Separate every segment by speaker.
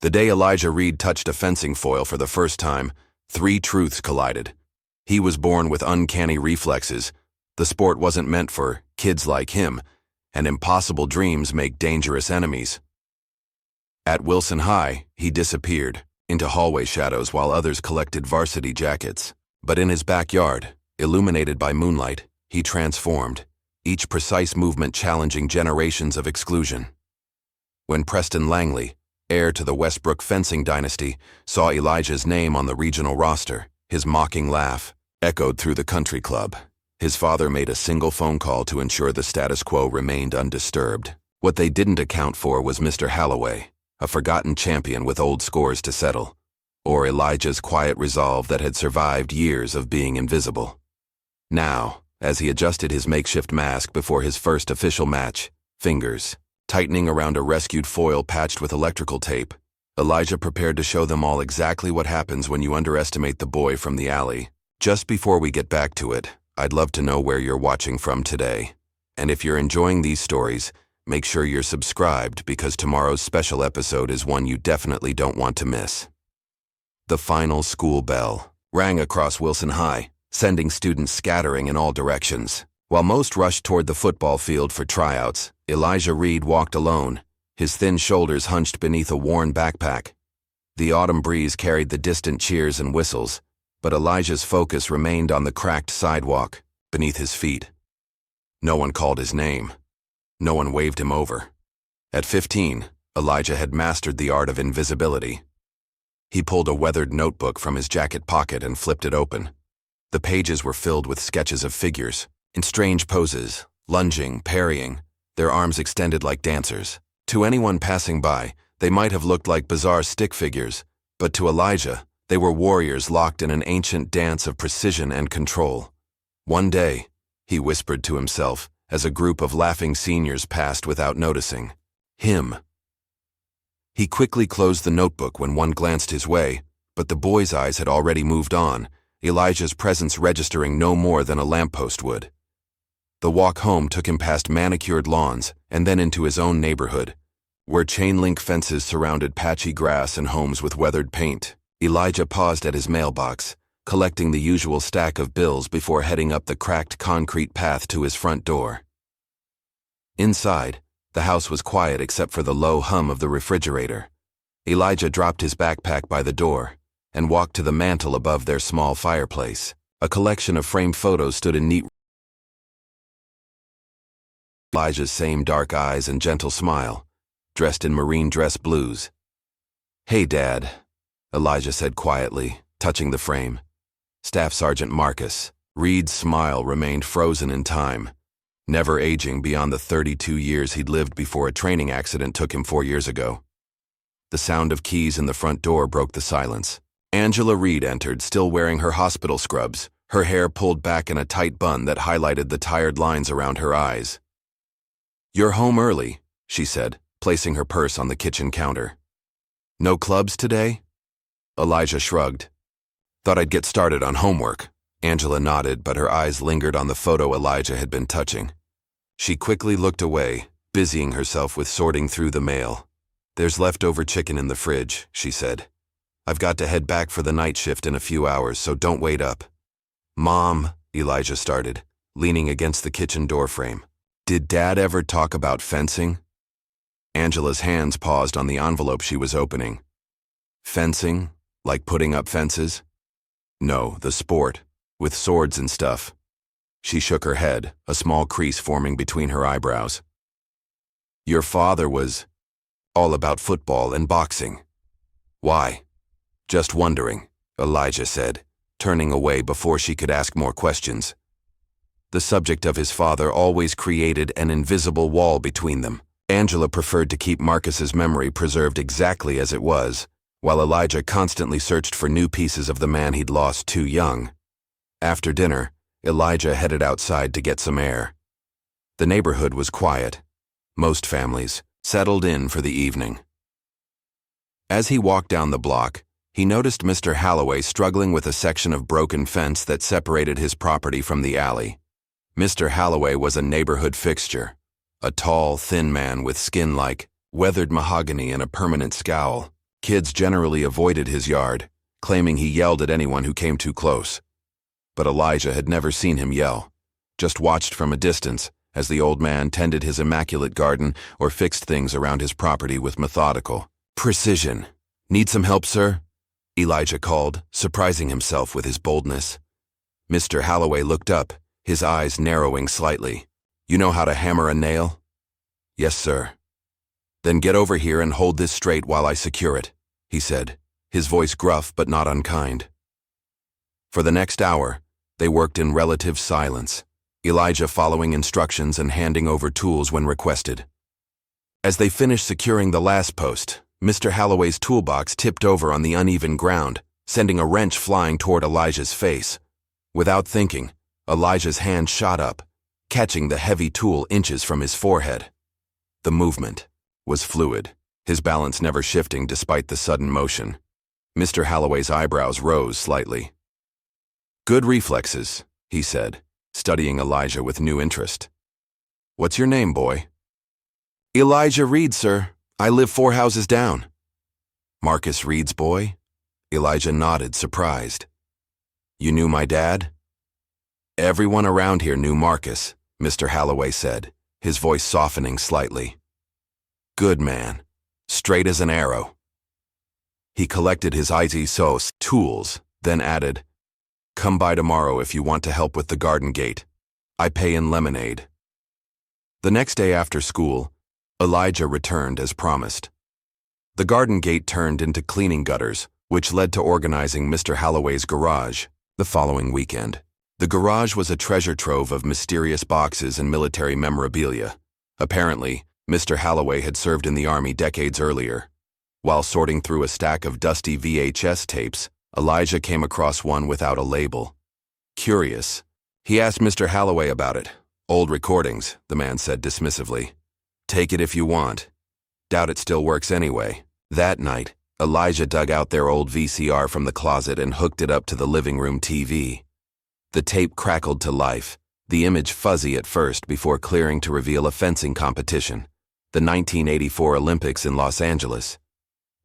Speaker 1: The day Elijah Reed touched a fencing foil for the first time, three truths collided. He was born with uncanny reflexes. The sport wasn't meant for kids like him, and impossible dreams make dangerous enemies. At Wilson High, he disappeared into hallway shadows while others collected varsity jackets. But in his backyard, illuminated by moonlight, he transformed, each precise movement challenging generations of exclusion. When Preston Langley, heir to the Westbrook fencing dynasty, saw Elijah's name on the regional roster, his mocking laugh echoed through the country club. His father made a single phone call to ensure the status quo remained undisturbed. What they didn't account for was Mr. Holloway, a forgotten champion with old scores to settle, or Elijah's quiet resolve that had survived years of being invisible. Now, as he adjusted his makeshift mask before his first official match, fingers tightening around a rescued foil patched with electrical tape, Elijah prepared to show them all exactly what happens when you underestimate the boy from the alley. Just before we get back to it, I'd love to know where you're watching from today. And if you're enjoying these stories, make sure you're subscribed because tomorrow's special episode is one you definitely don't want to miss. The final school bell rang across Wilson High, sending students scattering in all directions. While most rushed toward the football field for tryouts, Elijah Reed walked alone, his thin shoulders hunched beneath a worn backpack. The autumn breeze carried the distant cheers and whistles, but Elijah's focus remained on the cracked sidewalk beneath his feet. No one called his name. No one waved him over. At 15, Elijah had mastered the art of invisibility. He pulled a weathered notebook from his jacket pocket and flipped it open. The pages were filled with sketches of figures, in strange poses, lunging, parrying, their arms extended like dancers. To anyone passing by, they might have looked like bizarre stick figures, but to Elijah, they were warriors locked in an ancient dance of precision and control. One day, he whispered to himself as a group of laughing seniors passed without noticing. Him. He quickly closed the notebook when one glanced his way, but the boy's eyes had already moved on, Elijah's presence registering no more than a lamppost would. The walk home took him past manicured lawns and then into his own neighborhood, where chain-link fences surrounded patchy grass and homes with weathered paint. Elijah paused at his mailbox, collecting the usual stack of bills before heading up the cracked concrete path to his front door. Inside, the house was quiet except for the low hum of the refrigerator. Elijah dropped his backpack by the door and walked to the mantel above their small fireplace. A collection of framed photos stood in neat. Elijah's same dark eyes and gentle smile, dressed in marine dress blues. "Hey, Dad," Elijah said quietly, touching the frame. Staff Sergeant Marcus. Reed's smile remained frozen in time, never aging beyond the 32 years he'd lived before a training accident took him 4 years ago. The sound of keys in the front door broke the silence. Angela Reed entered, still wearing her hospital scrubs, her hair pulled back in a tight bun that highlighted the tired lines around her eyes. "You're home early," she said, placing her purse on the kitchen counter. "No clubs today?" Elijah shrugged. "Thought I'd get started on homework." Angela nodded, but her eyes lingered on the photo Elijah had been touching. She quickly looked away, busying herself with sorting through the mail. "There's leftover chicken in the fridge," she said. "I've got to head back for the night shift in a few hours, so don't wait up." "Mom," Elijah started, leaning against the kitchen doorframe. "Did Dad ever talk about fencing?" Angela's hands paused on the envelope she was opening. "Fencing? Like putting up fences?" "No, the sport, with swords and stuff." She shook her head, a small crease forming between her eyebrows. "Your father was all about football and boxing." "Why?" "Just wondering," Elijah said, turning away before she could ask more questions. The subject of his father always created an invisible wall between them. Angela preferred to keep Marcus's memory preserved exactly as it was, while Elijah constantly searched for new pieces of the man he'd lost too young. After dinner, Elijah headed outside to get some air. The neighborhood was quiet. Most families settled in for the evening. As he walked down the block, he noticed Mr. Holloway struggling with a section of broken fence that separated his property from the alley. Mr. Holloway was a neighborhood fixture, a tall, thin man with skin like weathered mahogany and a permanent scowl. Kids generally avoided his yard, claiming he yelled at anyone who came too close. But Elijah had never seen him yell, just watched from a distance as the old man tended his immaculate garden or fixed things around his property with methodical precision. "Need some help, sir?" Elijah called, surprising himself with his boldness. Mr. Holloway looked up, his eyes narrowing slightly. "You know how to hammer a nail?" "Yes, sir." "Then get over here and hold this straight while I secure it," he said, his voice gruff but not unkind. For the next hour, they worked in relative silence, Elijah following instructions and handing over tools when requested. As they finished securing the last post, Mr. Holloway's toolbox tipped over on the uneven ground, sending a wrench flying toward Elijah's face. Without thinking, Elijah's hand shot up, catching the heavy tool inches from his forehead. The movement was fluid, his balance never shifting despite the sudden motion. Mr. Holloway's eyebrows rose slightly. "Good reflexes," he said, studying Elijah with new interest. "What's your name, boy?" "Elijah Reed, sir. I live 4 houses down." "Marcus Reed's boy?" Elijah nodded, surprised. "You knew my dad?" "Everyone around here knew Marcus," Mr. Holloway said, his voice softening slightly. "Good man. Straight as an arrow." He collected his ISO's tools, then added, "Come by tomorrow if you want to help with the garden gate. I pay in lemonade." The next day after school, Elijah returned as promised. The garden gate turned into cleaning gutters, which led to organizing Mr. Holloway's garage the following weekend. The garage was a treasure trove of mysterious boxes and military memorabilia. Apparently, Mr. Holloway had served in the Army decades earlier. While sorting through a stack of dusty VHS tapes, Elijah came across one without a label. Curious, he asked Mr. Holloway about it. "Old recordings," the man said dismissively. "Take it if you want. Doubt it still works anyway." That night, Elijah dug out their old VCR from the closet and hooked it up to the living room TV. The tape crackled to life, the image fuzzy at first before clearing to reveal a fencing competition, the 1984 Olympics in Los Angeles.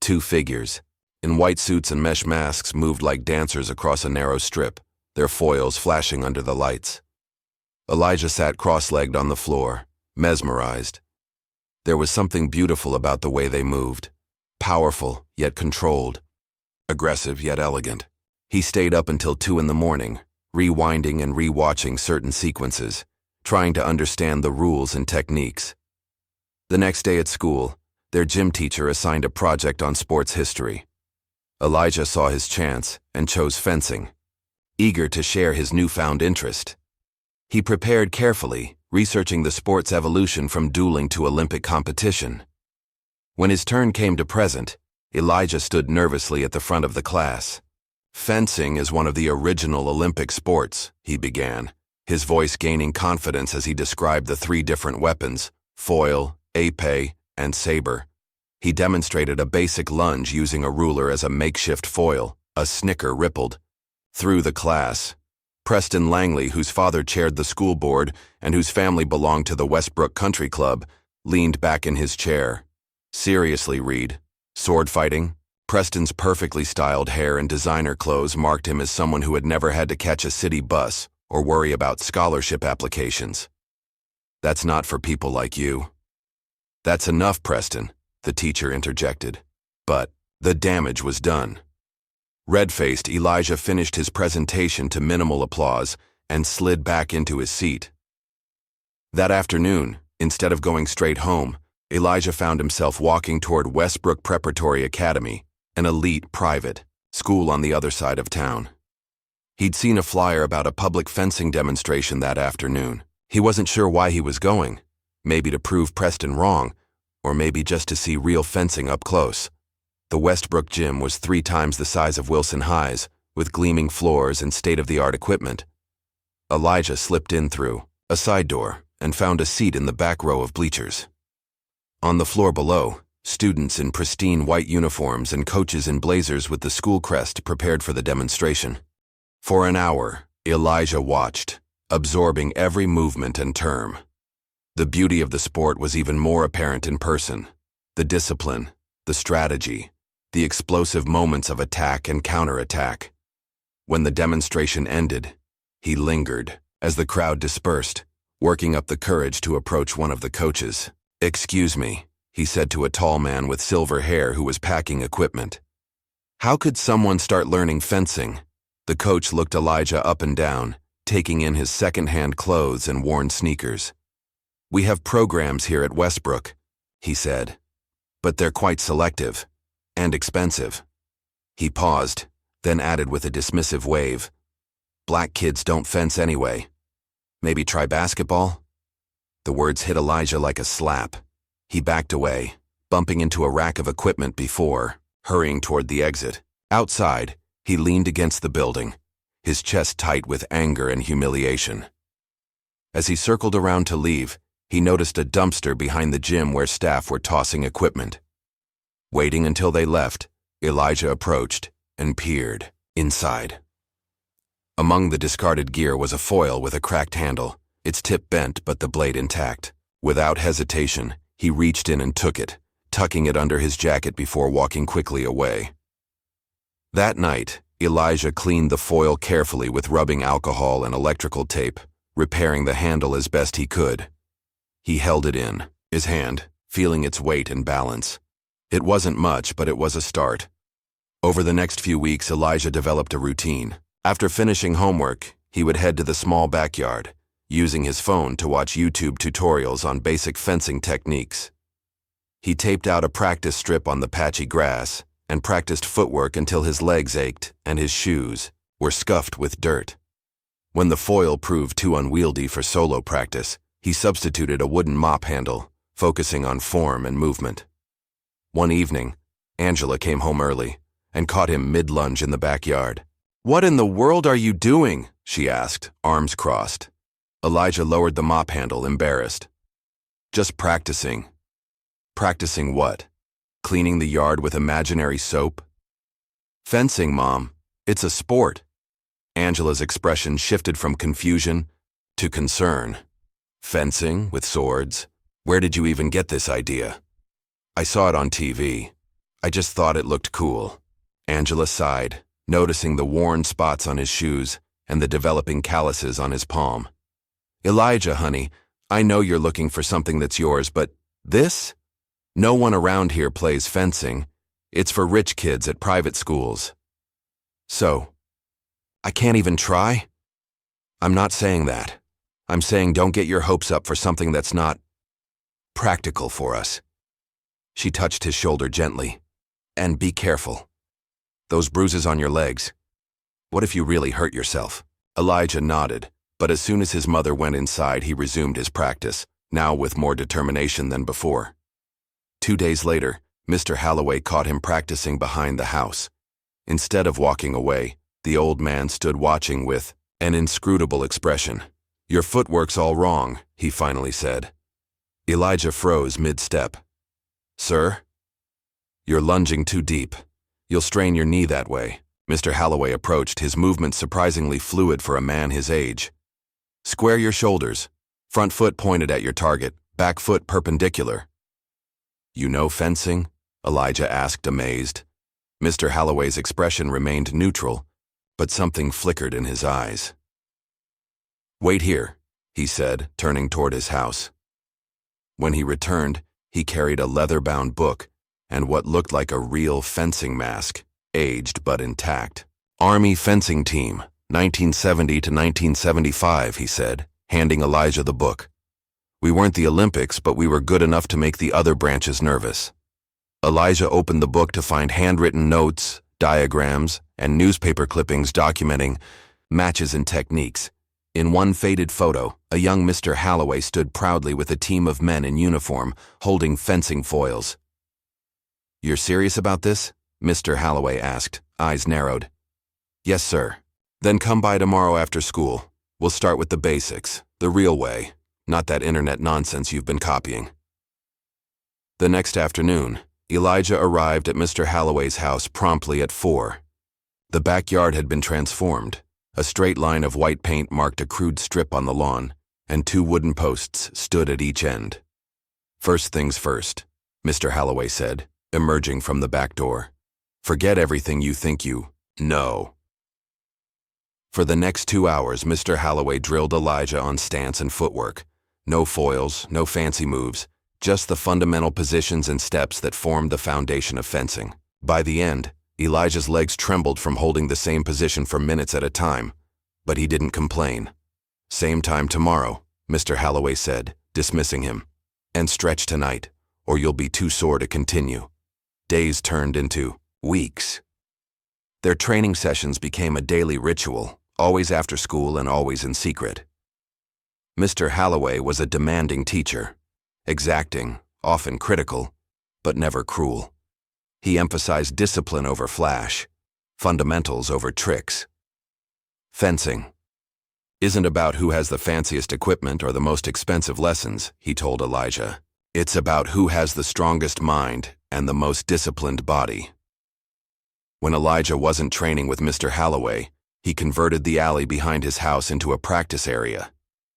Speaker 1: 2 figures, in white suits and mesh masks, moved like dancers across a narrow strip, their foils flashing under the lights. Elijah sat cross-legged on the floor, mesmerized. There was something beautiful about the way they moved, powerful yet controlled, aggressive yet elegant. He stayed up until 2 in the morning, rewinding and rewatching certain sequences, trying to understand the rules and techniques. The next day at school, their gym teacher assigned a project on sports history. Elijah saw his chance and chose fencing, eager to share his newfound interest. He prepared carefully, researching the sport's evolution from dueling to Olympic competition. When his turn came to present, Elijah stood nervously at the front of the class. "Fencing is one of the original Olympic sports," he began, his voice gaining confidence as he described the 3 different weapons, foil, épée, and saber. He demonstrated a basic lunge using a ruler as a makeshift foil. A snicker rippled through the class. Preston Langley, whose father chaired the school board and whose family belonged to the Westbrook Country Club, leaned back in his chair. "Seriously, Reed, sword fighting?" Preston's perfectly styled hair and designer clothes marked him as someone who had never had to catch a city bus or worry about scholarship applications. "That's not for people like you." "That's enough, Preston," the teacher interjected. But the damage was done. Red-faced, Elijah finished his presentation to minimal applause and slid back into his seat. That afternoon, instead of going straight home, Elijah found himself walking toward Westbrook Preparatory Academy, an elite private school on the other side of town. He'd seen a flyer about a public fencing demonstration that afternoon. He wasn't sure why he was going, maybe to prove Preston wrong, or maybe just to see real fencing up close. The Westbrook gym was 3 times the size of Wilson High's, with gleaming floors and state-of-the-art equipment. Elijah slipped in through a side door and found a seat in the back row of bleachers. On the floor below, students in pristine white uniforms and coaches in blazers with the school crest prepared for the demonstration. For an hour, Elijah watched, absorbing every movement and term. The beauty of the sport was even more apparent in person. The discipline, the strategy, the explosive moments of attack and counterattack. When the demonstration ended, he lingered as the crowd dispersed, working up the courage to approach one of the coaches. "Excuse me," he said to a tall man with silver hair who was packing equipment. "How could someone start learning fencing?" The coach looked Elijah up and down, taking in his second-hand clothes and worn sneakers. "We have programs here at Westbrook," he said, "but they're quite selective and expensive." He paused, then added with a dismissive wave, "Black kids don't fence anyway. Maybe try basketball?" The words hit Elijah like a slap. He backed away, bumping into a rack of equipment before hurrying toward the exit. Outside, he leaned against the building, his chest tight with anger and humiliation. As he circled around to leave, he noticed a dumpster behind the gym where staff were tossing equipment. Waiting until they left, Elijah approached and peered inside. Among the discarded gear was a foil with a cracked handle, its tip bent but the blade intact. Without hesitation, he reached in and took it, tucking it under his jacket before walking quickly away. That night, Elijah cleaned the foil carefully with rubbing alcohol and electrical tape, repairing the handle as best he could. He held it in his hand, feeling its weight and balance. It wasn't much, but it was a start. Over the next few weeks, Elijah developed a routine. After finishing homework, he would head to the small backyard, using his phone to watch YouTube tutorials on basic fencing techniques. He taped out a practice strip on the patchy grass and practiced footwork until his legs ached and his shoes were scuffed with dirt. When the foil proved too unwieldy for solo practice, he substituted a wooden mop handle, focusing on form and movement. One evening, Angela came home early and caught him mid-lunge in the backyard. "What in the world are you doing?" she asked, arms crossed. Elijah lowered the mop handle, embarrassed. "Just practicing." "Practicing what? Cleaning the yard with imaginary soap?" "Fencing, Mom. It's a sport." Angela's expression shifted from confusion to concern. "Fencing with swords? Where did you even get this idea?" "I saw it on TV. I just thought it looked cool." Angela sighed, noticing the worn spots on his shoes and the developing calluses on his palm. "Elijah, honey, I know you're looking for something that's yours, but this? No one around here plays fencing. It's for rich kids at private schools." "So, I can't even try?" "I'm not saying that. I'm saying don't get your hopes up for something that's not practical for us." She touched his shoulder gently. "And be careful. Those bruises on your legs. What if you really hurt yourself?" Elijah nodded, but as soon as his mother went inside, he resumed his practice, now with more determination than before. 2 days later, Mr. Halloway caught him practicing behind the house. Instead of walking away, the old man stood watching with an inscrutable expression. "Your footwork's all wrong," he finally said. Elijah froze mid-step. "Sir? You're lunging too deep. You'll strain your knee that way." Mr. Halloway approached, his movements surprisingly fluid for a man his age. "Square your shoulders. Front foot pointed at your target, back foot perpendicular." "You know fencing?" Elijah asked, amazed. Mr. Halloway's expression remained neutral, but something flickered in his eyes. "Wait here," he said, turning toward his house. When he returned, he carried a leather-bound book and what looked like a real fencing mask, aged but intact. "Army Fencing Team, 1970 to 1975, he said, handing Elijah the book. "We weren't the Olympics, but we were good enough to make the other branches nervous." Elijah opened the book to find handwritten notes, diagrams, and newspaper clippings documenting matches and techniques. In one faded photo, a young Mr. Halloway stood proudly with a team of men in uniform, holding fencing foils. "You're serious about this?" Mr. Halloway asked, eyes narrowed. "Yes, sir." "Then come by tomorrow after school. We'll start with the basics, the real way, not that internet nonsense you've been copying." The next afternoon, Elijah arrived at Mr. Halloway's house promptly at 4. The backyard had been transformed. A straight line of white paint marked a crude strip on the lawn, and 2 wooden posts stood at each end. "First things first," Mr. Halloway said, emerging from the back door. Forget everything you think you know. For the next 2 hours, Mr. Holloway drilled Elijah on stance and footwork. No foils, no fancy moves, just the fundamental positions and steps that formed the foundation of fencing. By the end, Elijah's legs trembled from holding the same position for minutes at a time, but he didn't complain. "Same time tomorrow," Mr. Holloway said, dismissing him. "And stretch tonight, or you'll be too sore to continue." Days turned into weeks. Their training sessions became a daily ritual, always after school and always in secret. Mr. Holloway was a demanding teacher, exacting, often critical, but never cruel. He emphasized discipline over flash, fundamentals over tricks. Fencing isn't about who has the fanciest equipment or the most expensive lessons, he told Elijah. It's about who has the strongest mind and the most disciplined body. When Elijah wasn't training with Mr. Holloway, he converted the alley behind his house into a practice area.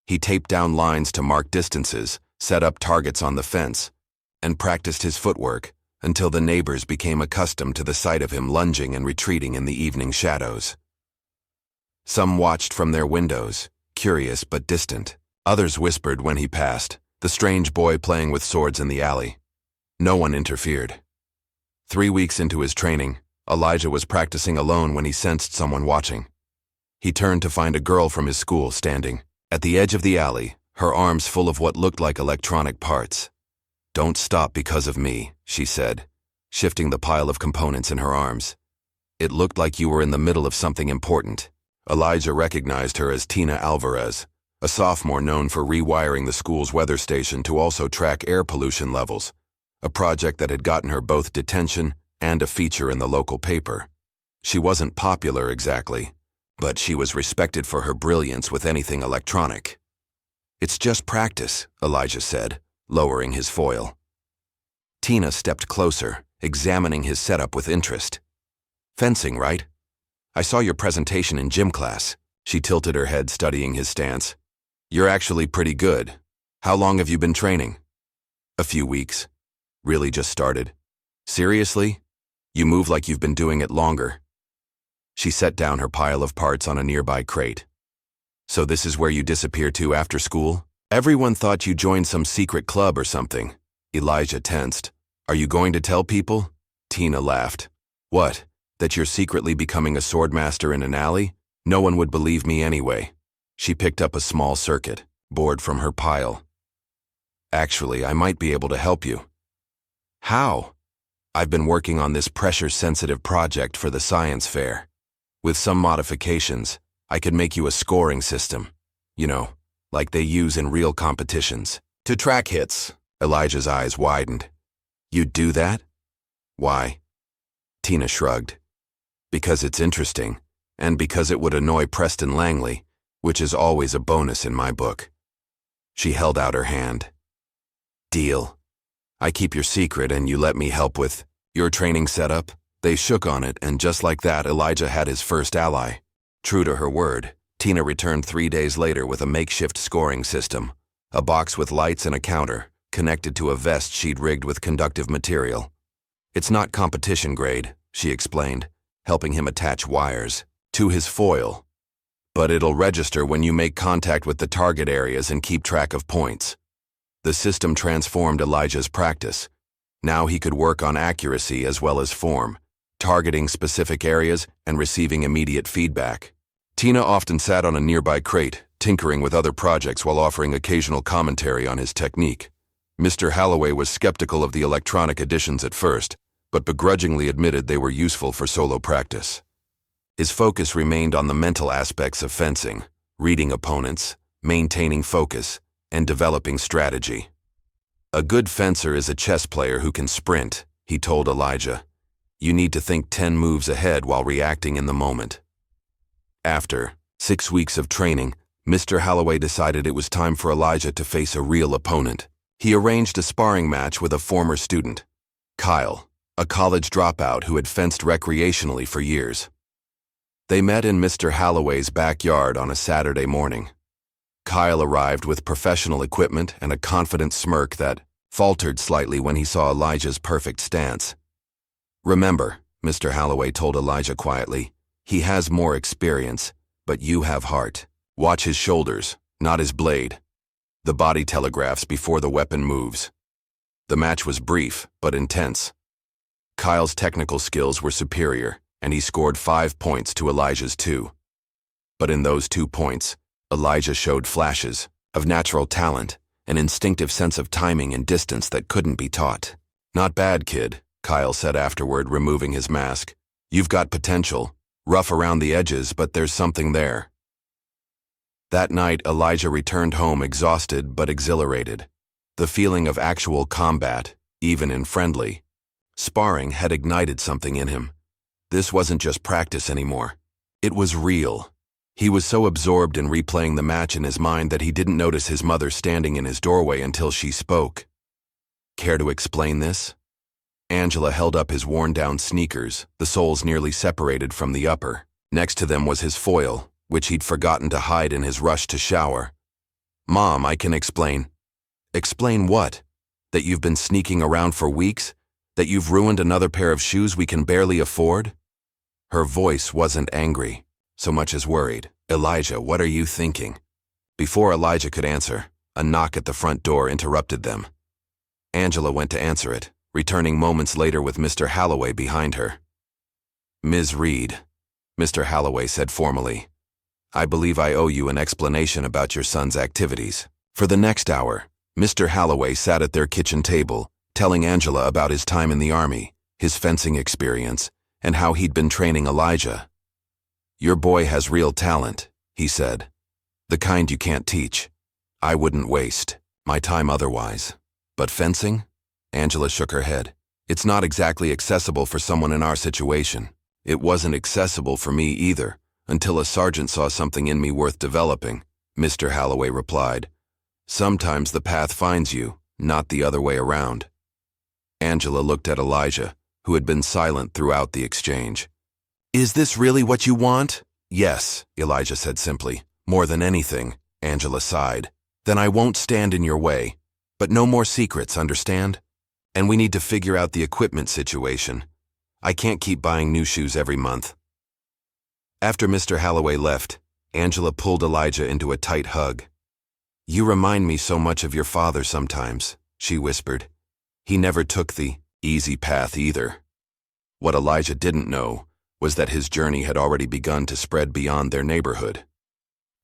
Speaker 1: He taped down lines to mark distances, set up targets on the fence, and practiced his footwork until the neighbors became accustomed to the sight of him lunging and retreating in the evening shadows. Some watched from their windows, curious but distant. Others whispered when he passed, the strange boy playing with swords in the alley. No one interfered. 3 weeks into his training, Elijah was practicing alone when he sensed someone watching. He turned to find a girl from his school standing at the edge of the alley, her arms full of what looked like electronic parts. "Don't stop because of me," she said, shifting the pile of components in her arms. "It looked like you were in the middle of something important." Elijah recognized her as Tina Alvarez, a sophomore known for rewiring the school's weather station to also track air pollution levels, a project that had gotten her both detention and a feature in the local paper. She wasn't popular exactly, but she was respected for her brilliance with anything electronic. "It's just practice," Elijah said, lowering his foil. Tina stepped closer, examining his setup with interest. "Fencing, right? I saw your presentation in gym class." She tilted her head, studying his stance. "You're actually pretty good. How long have you been training?" "A few weeks. Really just started." "Seriously? You move like you've been doing it longer." She set down her pile of parts on a nearby crate. "So this is where you disappear to after school? Everyone thought you joined some secret club or something." Elijah tensed. "Are you going to tell people?" Tina laughed. "What, that you're secretly becoming a swordmaster in an alley? No one would believe me anyway." She picked up a small circuit board from her pile. "Actually, I might be able to help you." "How?" "I've been working on this pressure-sensitive project for the science fair. With some modifications, I could make you a scoring system. You know, like they use in real competitions. To track hits." Elijah's eyes widened. "You'd do that?" "Why?" Tina shrugged. "Because it's interesting, and because it would annoy Preston Langley, which is always a bonus in my book." She held out her hand. "Deal. I keep your secret and you let me help with your training setup." They shook on it, and just like that, Elijah had his first ally. True to her word, Tina returned 3 days later with a makeshift scoring system, a box with lights and a counter, connected to a vest she'd rigged with conductive material. "It's not competition grade," she explained, helping him attach wires to his foil. "But it'll register when you make contact with the target areas and keep track of points." The system transformed Elijah's practice. Now he could work on accuracy as well as form, targeting specific areas and receiving immediate feedback. Tina often sat on a nearby crate, tinkering with other projects while offering occasional commentary on his technique. Mr. Holloway was skeptical of the electronic additions at first, but begrudgingly admitted they were useful for solo practice. His focus remained on the mental aspects of fencing, reading opponents, maintaining focus, and developing strategy. "A good fencer is a chess player who can sprint," he told Elijah. "You need to think 10 moves ahead while reacting in the moment." After 6 weeks of training, Mr. Holloway decided it was time for Elijah to face a real opponent. He arranged a sparring match with a former student, Kyle, a college dropout who had fenced recreationally for years. They met in Mr. Holloway's backyard on a Saturday morning. Kyle arrived with professional equipment and a confident smirk that faltered slightly when he saw Elijah's perfect stance. "Remember," Mr. Holloway told Elijah quietly. He has more experience, but you have heart. Watch his shoulders, not his blade. The body telegraphs before the weapon moves. The match was brief, but intense. Kyle's technical skills were superior, and he scored 5 points to Elijah's 2. But in those 2 points, Elijah showed flashes of natural talent, an instinctive sense of timing and distance that couldn't be taught. Not bad, kid, Kyle said afterward, removing his mask. You've got potential, rough around the edges, but there's something there. That night, Elijah returned home exhausted but exhilarated. The feeling of actual combat, even in friendly sparring, had ignited something in him. This wasn't just practice anymore. It was real. He was so absorbed in replaying the match in his mind that he didn't notice his mother standing in his doorway until she spoke. Care to explain this? Angela held up his worn-down sneakers, the soles nearly separated from the upper. Next to them was his foil, which he'd forgotten to hide in his rush to shower. Mom, I can explain. Explain what? That you've been sneaking around for weeks? That you've ruined another pair of shoes we can barely afford? Her voice wasn't angry, so much as worried. Elijah, what are you thinking? Before Elijah could answer, a knock at the front door interrupted them. Angela went to answer it, returning moments later with Mr. Holloway behind her. Ms. Reed, Mr. Holloway said formally, I believe I owe you an explanation about your son's activities. For the next hour, Mr. Holloway sat at their kitchen table, telling Angela about his time in the army, his fencing experience, and how he'd been training Elijah. Your boy has real talent, he said. The kind you can't teach. I wouldn't waste my time otherwise. But fencing? Angela shook her head. It's not exactly accessible for someone in our situation. It wasn't accessible for me either, until a sergeant saw something in me worth developing, Mr. Holloway replied. Sometimes the path finds you, not the other way around. Angela looked at Elijah, who had been silent throughout the exchange. Is this really what you want? Yes, Elijah said simply. More than anything, Angela sighed. Then I won't stand in your way. But no more secrets, understand? And we need to figure out the equipment situation. I can't keep buying new shoes every month. After Mr. Holloway left, Angela pulled Elijah into a tight hug. You remind me so much of your father sometimes, she whispered. He never took the easy path either. What Elijah didn't know was that his journey had already begun to spread beyond their neighborhood.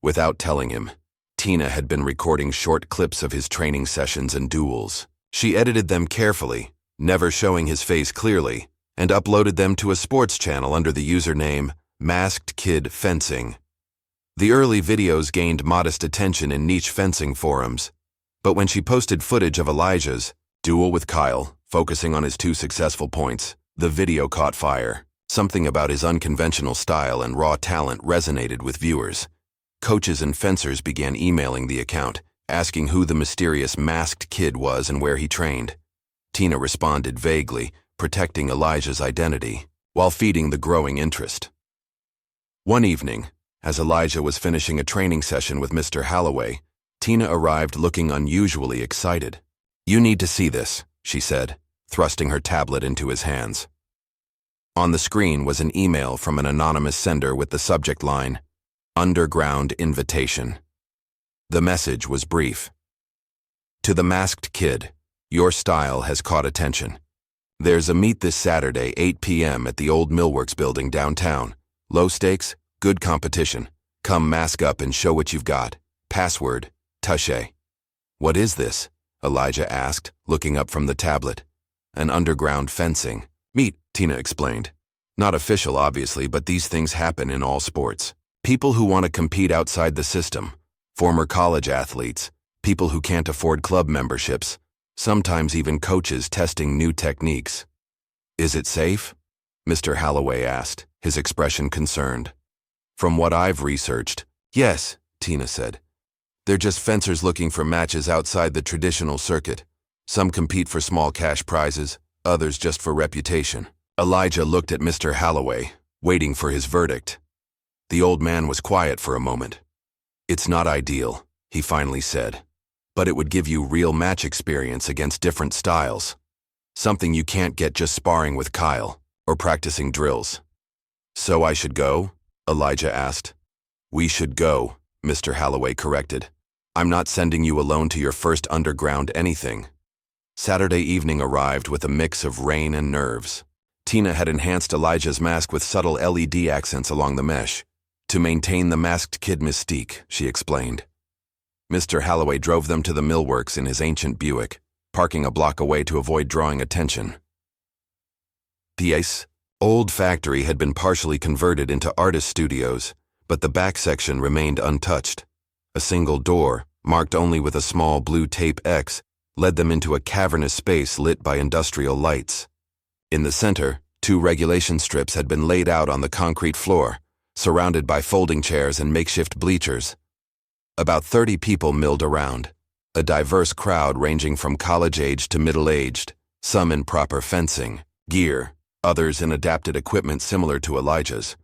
Speaker 1: Without telling him, Tina had been recording short clips of his training sessions and duels. She edited them carefully, never showing his face clearly, and uploaded them to a sports channel under the username Masked Kid Fencing. The early videos gained modest attention in niche fencing forums, but when she posted footage of Elijah's duel with Kyle, focusing on his 2 successful points, the video caught fire. Something about his unconventional style and raw talent resonated with viewers. Coaches and fencers began emailing the account, asking who the mysterious masked kid was and where he trained. Tina responded vaguely, protecting Elijah's identity, while feeding the growing interest. One evening, as Elijah was finishing a training session with Mr. Holloway, Tina arrived looking unusually excited. You need to see this, she said, thrusting her tablet into his hands. On the screen was an email from an anonymous sender with the subject line, Underground Invitation. The message was brief. To the masked kid, your style has caught attention. There's a meet this Saturday, 8 p.m. at the old Millworks building downtown. Low stakes, good competition. Come mask up and show what you've got. Password, Touche. What is this? Elijah asked, looking up from the tablet. An underground fencing meet, Tina explained. Not official, obviously, but these things happen in all sports. People who want to compete outside the system, former college athletes, people who can't afford club memberships, sometimes even coaches testing new techniques. Is it safe? Mr. Holloway asked, his expression concerned. From what I've researched, yes, Tina said. They're just fencers looking for matches outside the traditional circuit. Some compete for small cash prizes, others just for reputation. Elijah looked at Mr. Holloway, waiting for his verdict. The old man was quiet for a moment. It's not ideal, he finally said, but it would give you real match experience against different styles. Something you can't get just sparring with Kyle, or practicing drills. So I should go? Elijah asked. We should go, Mr. Holloway corrected. I'm not sending you alone to your first underground anything. Saturday evening arrived with a mix of rain and nerves. Tina had enhanced Elijah's mask with subtle LED accents along the mesh. To maintain the masked kid mystique, she explained. Mr. Holloway drove them to the millworks in his ancient Buick, parking a block away to avoid drawing attention. The old factory had been partially converted into artist studios, but the back section remained untouched. A single door, marked only with a small blue tape X, led them into a cavernous space lit by industrial lights. In the center, 2 regulation strips had been laid out on the concrete floor, surrounded by folding chairs and makeshift bleachers. About 30 people milled around, a diverse crowd ranging from college-aged to middle-aged, some in proper fencing gear, others in adapted equipment similar to Elijah's.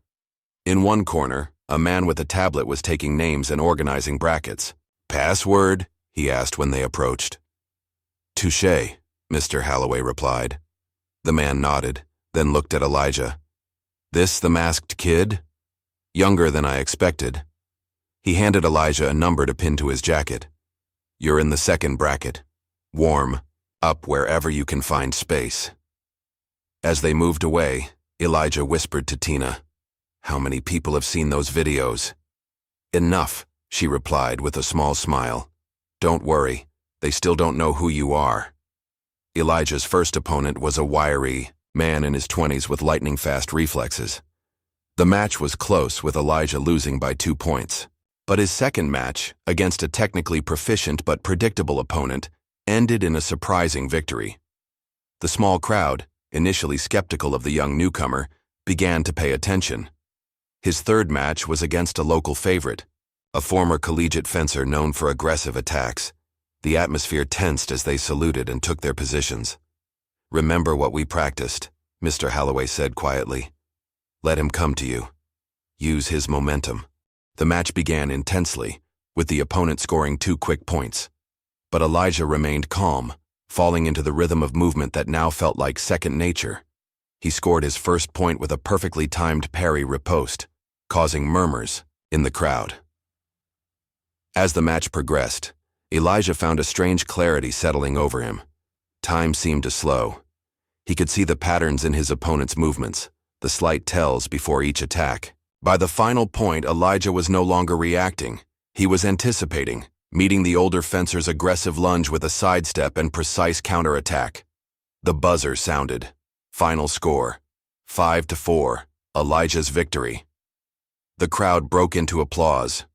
Speaker 1: In one corner, a man with a tablet was taking names and organizing brackets. Password? He asked when they approached. Touché, Mr. Holloway replied. The man nodded, then looked at Elijah. This the masked kid? Younger than I expected. He handed Elijah a number to pin to his jacket. You're in the second bracket. Warm, up wherever you can find space. As they moved away, Elijah whispered to Tina, How many people have seen those videos? Enough, she replied with a small smile. Don't worry, they still don't know who you are. Elijah's first opponent was a wiry man in his 20s with lightning-fast reflexes. The match was close, with Elijah losing by 2 points. But his second match, against a technically proficient but predictable opponent, ended in a surprising victory. The small crowd, initially skeptical of the young newcomer, began to pay attention. His third match was against a local favorite, a former collegiate fencer known for aggressive attacks. The atmosphere tensed as they saluted and took their positions. Remember what we practiced, Mr. Holloway said quietly. Let him come to you. Use his momentum. The match began intensely, with the opponent scoring 2 quick points. But Elijah remained calm, falling into the rhythm of movement that now felt like second nature. He scored his first point with a perfectly timed parry riposte, causing murmurs in the crowd. As the match progressed, Elijah found a strange clarity settling over him. Time seemed to slow. He could see the patterns in his opponent's movements, the slight tells before each attack. By the final point, Elijah was no longer reacting. He was anticipating, meeting the older fencer's aggressive lunge with a sidestep and precise counterattack. The buzzer sounded. Final score, 5-4, Elijah's victory. The crowd broke into applause.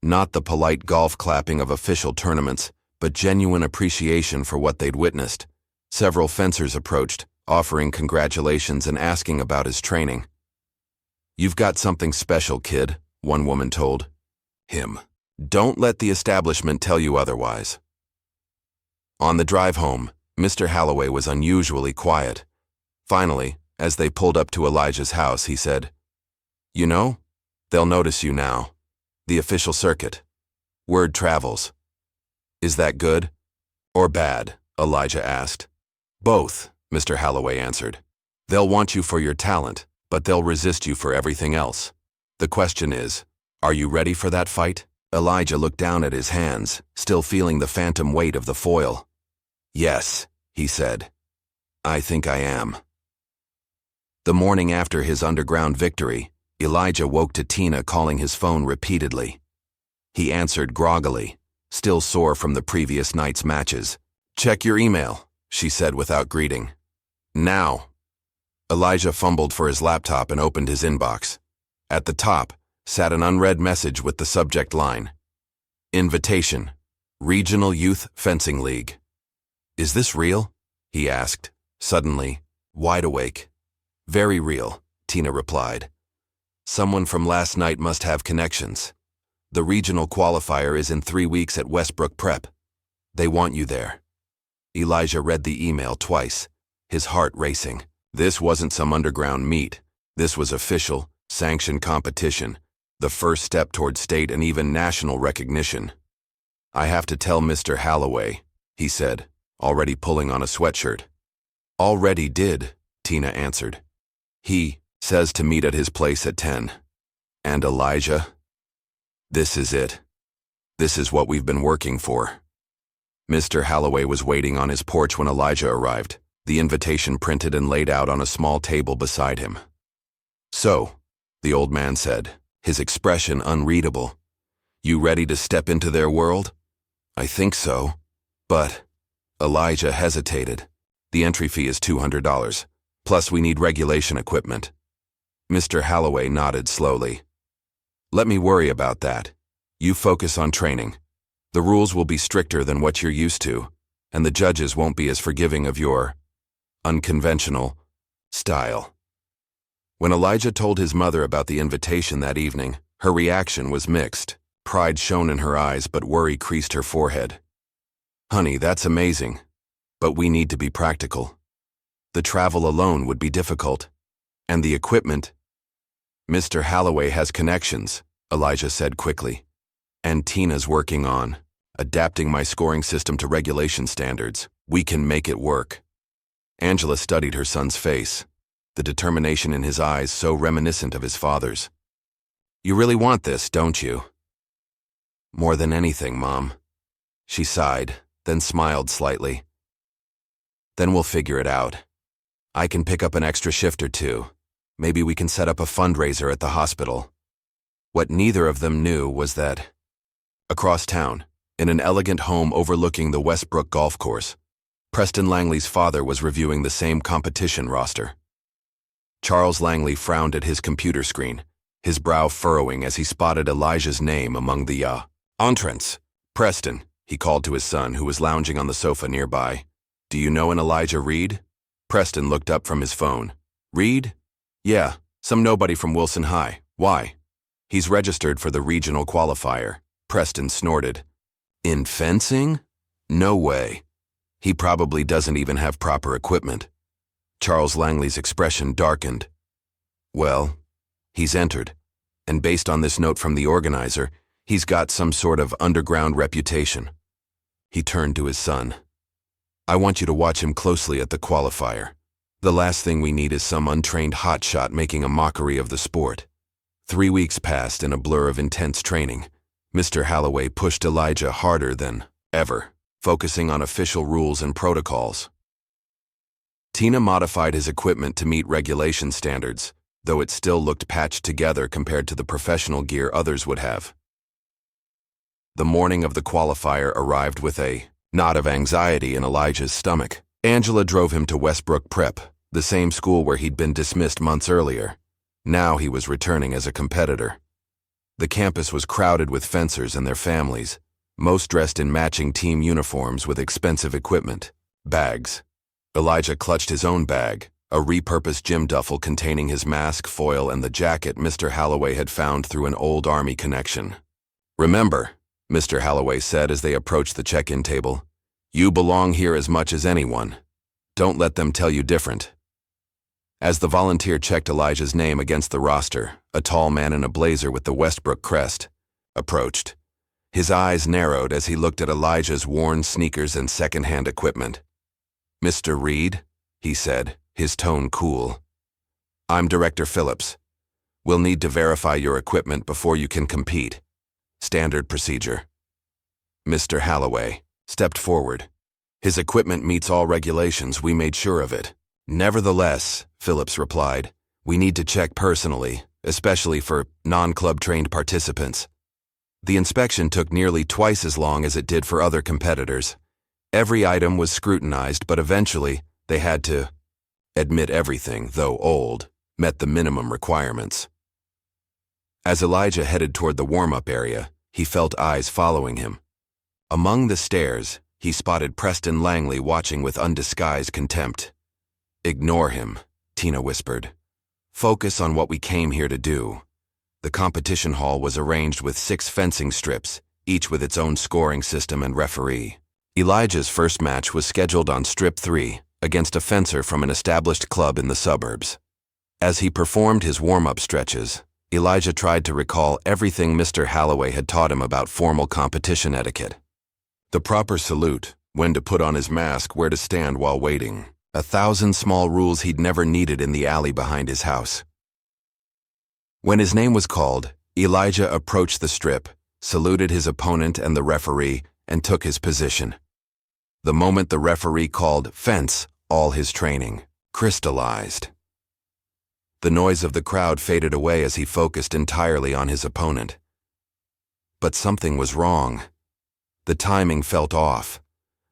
Speaker 1: Not the polite golf clapping of official tournaments, but genuine appreciation for what they'd witnessed. Several fencers approached, offering congratulations and asking about his training. You've got something special, kid, one woman told him. Don't let the establishment tell you otherwise. On the drive home, Mr. Holloway was unusually quiet. Finally, as they pulled up to Elijah's house, he said, You know, they'll notice you now. The official circuit. Word travels. Is that good or bad? Elijah asked. Both, Mr. Holloway answered. They'll want you for your talent, but they'll resist you for everything else. The question is, are you ready for that fight? Elijah looked down at his hands, still feeling the phantom weight of the foil. Yes, he said. I think I am. The morning after his underground victory, Elijah woke to Tina calling his phone repeatedly. He answered groggily, still sore from the previous night's matches. Check your email, she said without greeting. Now. Elijah fumbled for his laptop and opened his inbox. At the top sat an unread message with the subject line. Invitation. Regional Youth Fencing League. Is this real? He asked, suddenly, wide awake. Very real, Tina replied. Someone from last night must have connections. The regional qualifier is in 3 weeks at Westbrook Prep. They want you there. Elijah read the email twice, his heart racing. This wasn't some underground meet. This was official, sanctioned competition, the first step toward state and even national recognition. I have to tell Mr. Holloway, he said, already pulling on a sweatshirt. Already did, Tina answered. He says to meet at his place at 10. And Elijah? This is it. This is what we've been working for. Mr. Holloway was waiting on his porch when Elijah arrived, the invitation printed and laid out on a small table beside him. So, the old man said, his expression unreadable. You ready to step into their world? I think so. But, Elijah hesitated. The entry fee is $200, plus we need regulation equipment. Mr. Holloway nodded slowly. Let me worry about that. You focus on training. The rules will be stricter than what you're used to, and the judges won't be as forgiving of your unconventional style. When Elijah told his mother about the invitation that evening, her reaction was mixed. Pride shone in her eyes, but worry creased her forehead. Honey, that's amazing, but we need to be practical. The travel alone would be difficult. And the equipment? Mr. Holloway has connections, Elijah said quickly. And Tina's working on adapting my scoring system to regulation standards. We can make it work. Angela studied her son's face, the determination in his eyes so reminiscent of his father's. You really want this, don't you? More than anything, Mom. She sighed, then smiled slightly. Then we'll figure it out. I can pick up an extra shift or two. Maybe we can set up a fundraiser at the hospital. What neither of them knew was that, across town, in an elegant home overlooking the Westbrook golf course, Preston Langley's father was reviewing the same competition roster. Charles Langley frowned at his computer screen, his brow furrowing as he spotted Elijah's name among the entrants. Preston, he called to his son, who was lounging on the sofa nearby. Do you know an Elijah Reed? Preston looked up from his phone. Reed? Yeah, some nobody from Wilson High. Why? He's registered for the regional qualifier. Preston snorted. In fencing? No way. He probably doesn't even have proper equipment. Charles Langley's expression darkened. Well, he's entered, and based on this note from the organizer, he's got some sort of underground reputation. He turned to his son. I want you to watch him closely at the qualifier. The last thing we need is some untrained hotshot making a mockery of the sport. 3 weeks passed in a blur of intense training. Mr. Holloway pushed Elijah harder than ever, focusing on official rules and protocols. Tina modified his equipment to meet regulation standards, though it still looked patched together compared to the professional gear others would have. The morning of the qualifier arrived with a knot of anxiety in Elijah's stomach. Angela drove him to Westbrook Prep, the same school where he'd been dismissed months earlier. Now he was returning as a competitor. The campus was crowded with fencers and their families, most dressed in matching team uniforms with expensive equipment. Bags. Elijah clutched his own bag, a repurposed gym duffel containing his mask, foil, and the jacket Mr. Holloway had found through an old Army connection. Remember, Mr. Holloway said as they approached the check-in table, you belong here as much as anyone. Don't let them tell you different. As the volunteer checked Elijah's name against the roster, a tall man in a blazer with the Westbrook crest approached. His eyes narrowed as he looked at Elijah's worn sneakers and second-hand equipment. Mr. Reed, he said, his tone cool. I'm Director Phillips. We'll need to verify your equipment before you can compete. Standard procedure. Mr. Holloway stepped forward. His equipment meets all regulations, we made sure of it. Nevertheless, Phillips replied, we need to check personally, especially for non-club trained participants. The inspection took nearly twice as long as it did for other competitors. Every item was scrutinized, but eventually they had to admit everything, though old, met the minimum requirements. As Elijah headed toward the warm-up area, he felt eyes following him. Among the stairs, he spotted Preston Langley watching with undisguised contempt. Ignore him, Tina whispered. Focus on what we came here to do. The competition hall was arranged with 6 fencing strips, each with its own scoring system and referee. Elijah's first match was scheduled on Strip 3 against a fencer from an established club in the suburbs. As he performed his warm-up stretches, Elijah tried to recall everything Mr. Holloway had taught him about formal competition etiquette. The proper salute, when to put on his mask, where to stand while waiting, 1,000 small rules he'd never needed in the alley behind his house. When his name was called, Elijah approached the strip, saluted his opponent and the referee, and took his position. The moment the referee called fence, all his training crystallized. The noise of the crowd faded away as he focused entirely on his opponent. But something was wrong. The timing felt off.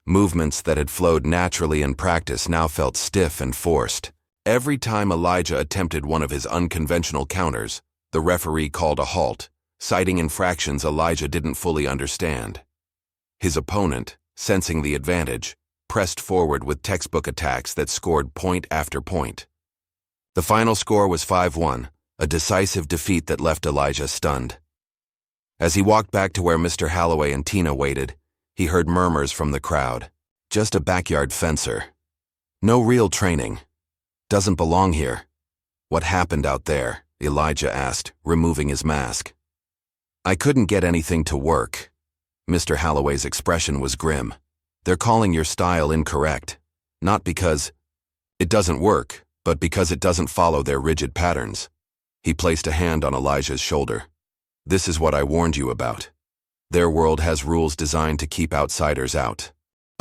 Speaker 1: Movements that had flowed naturally in practice now felt stiff and forced. Every time Elijah attempted one of his unconventional counters, the referee called a halt, citing infractions Elijah didn't fully understand. His opponent, sensing the advantage, pressed forward with textbook attacks that scored point after point. The final score was 5-1, a decisive defeat that left Elijah stunned. As he walked back to where Mr. Holloway and Tina waited, he heard murmurs from the crowd. Just a backyard fencer. No real training. Doesn't belong here. What happened out there? Elijah asked, removing his mask. I couldn't get anything to work. Mr. Holloway's expression was grim. They're calling your style incorrect. Not because it doesn't work, but because it doesn't follow their rigid patterns. He placed a hand on Elijah's shoulder. This is what I warned you about. Their world has rules designed to keep outsiders out.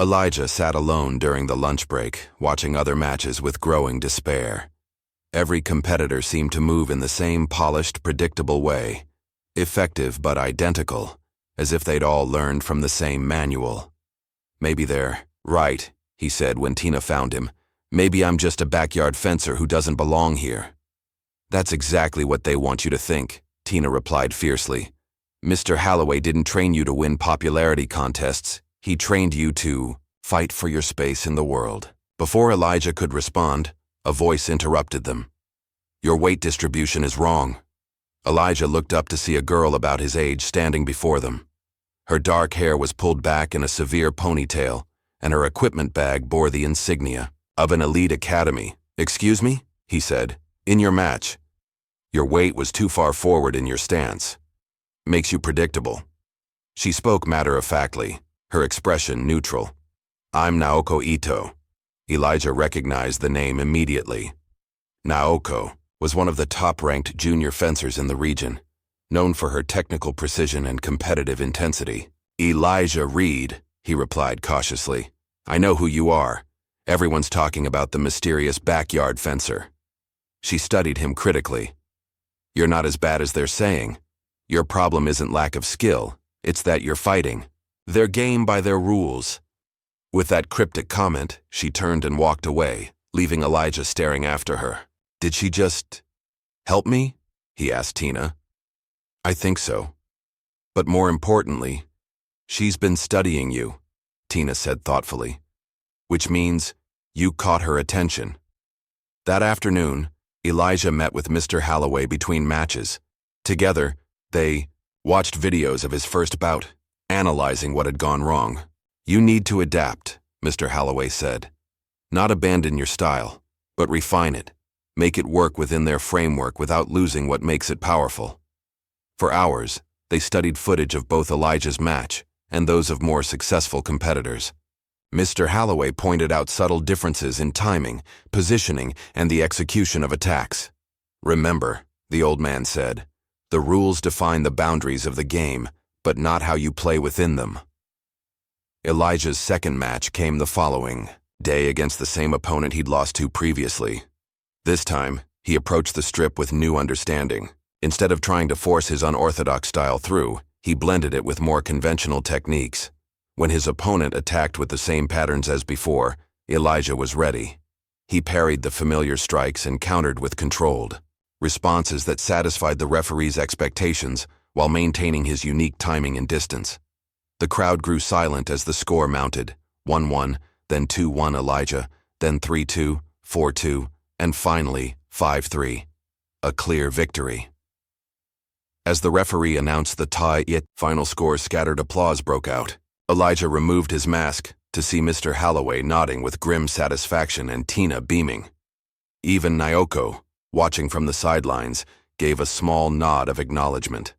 Speaker 1: Elijah sat alone during the lunch break, watching other matches with growing despair. Every competitor seemed to move in the same polished, predictable way. Effective but identical, as if they'd all learned from the same manual. Maybe they're right, he said when Tina found him. Maybe I'm just a backyard fencer who doesn't belong here. That's exactly what they want you to think, Tina replied fiercely. Mr. Holloway didn't train you to win popularity contests. He trained you to fight for your space in the world. Before Elijah could respond, a voice interrupted them. Your weight distribution is wrong. Elijah looked up to see a girl about his age standing before them. Her dark hair was pulled back in a severe ponytail, and her equipment bag bore the insignia of an elite academy. Excuse me, he said, in your match. Your weight was too far forward in your stance. Makes you predictable. She spoke matter-of-factly, her expression neutral. I'm Naoko Ito. Elijah recognized the name immediately. Naoko was one of the top-ranked junior fencers in the region, known for her technical precision and competitive intensity. Elijah Reed, he replied cautiously. I know who you are. Everyone's talking about the mysterious backyard fencer. She studied him critically. You're not as bad as they're saying. Your problem isn't lack of skill, it's that you're fighting. They're game by their rules. With that cryptic comment, she turned and walked away, leaving Elijah staring after her. Did she just help me? He asked Tina. I think so. But more importantly, she's been studying you, Tina said thoughtfully. Which means you caught her attention. That afternoon, Elijah met with Mr. Holloway between matches. Together, they watched videos of his first bout, analyzing what had gone wrong. You need to adapt, Mr. Holloway said. Not abandon your style, but refine it. Make it work within their framework without losing what makes it powerful. For hours, they studied footage of both Elijah's match and those of more successful competitors. Mr. Holloway pointed out subtle differences in timing, positioning, and the execution of attacks. Remember, the old man said, the rules define the boundaries of the game, but not how you play within them. Elijah's second match came the following day against the same opponent he'd lost to previously. This time, he approached the strip with new understanding. Instead of trying to force his unorthodox style through, he blended it with more conventional techniques. When his opponent attacked with the same patterns as before, Elijah was ready. He parried the familiar strikes and countered with controlled responses that satisfied the referee's expectations while maintaining his unique timing and distance. The crowd grew silent as the score mounted, 1-1, then 2-1 Elijah, then 3-2, 4-2, and finally 5-3. A clear victory. As the referee announced the tie, final score, scattered applause broke out. Elijah removed his mask to see Mr. Holloway nodding with grim satisfaction and Tina beaming. Even Naoko, watching from the sidelines, gave a small nod of acknowledgement.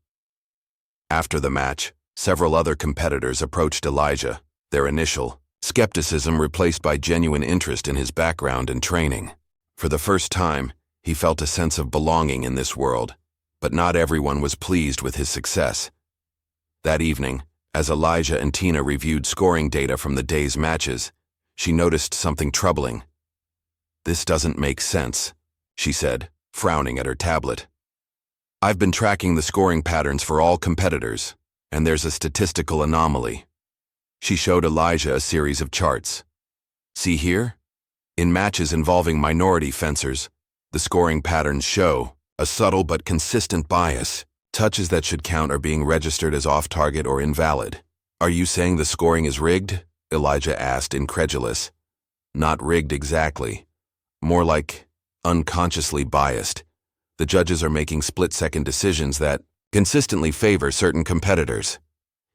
Speaker 1: After the match, several other competitors approached Elijah, their initial skepticism replaced by genuine interest in his background and training. For the first time, he felt a sense of belonging in this world, but not everyone was pleased with his success. That evening, as Elijah and Tina reviewed scoring data from the day's matches, she noticed something troubling. "This doesn't make sense," she said, frowning at her tablet. "I've been tracking the scoring patterns for all competitors, and there's a statistical anomaly." She showed Elijah a series of charts. "See here? In matches involving minority fencers, the scoring patterns show a subtle but consistent bias. Touches that should count are being registered as off-target or invalid." "Are you saying the scoring is rigged?" Elijah asked, incredulous. "Not rigged exactly. More like unconsciously biased. The judges are making split-second decisions that consistently favor certain competitors."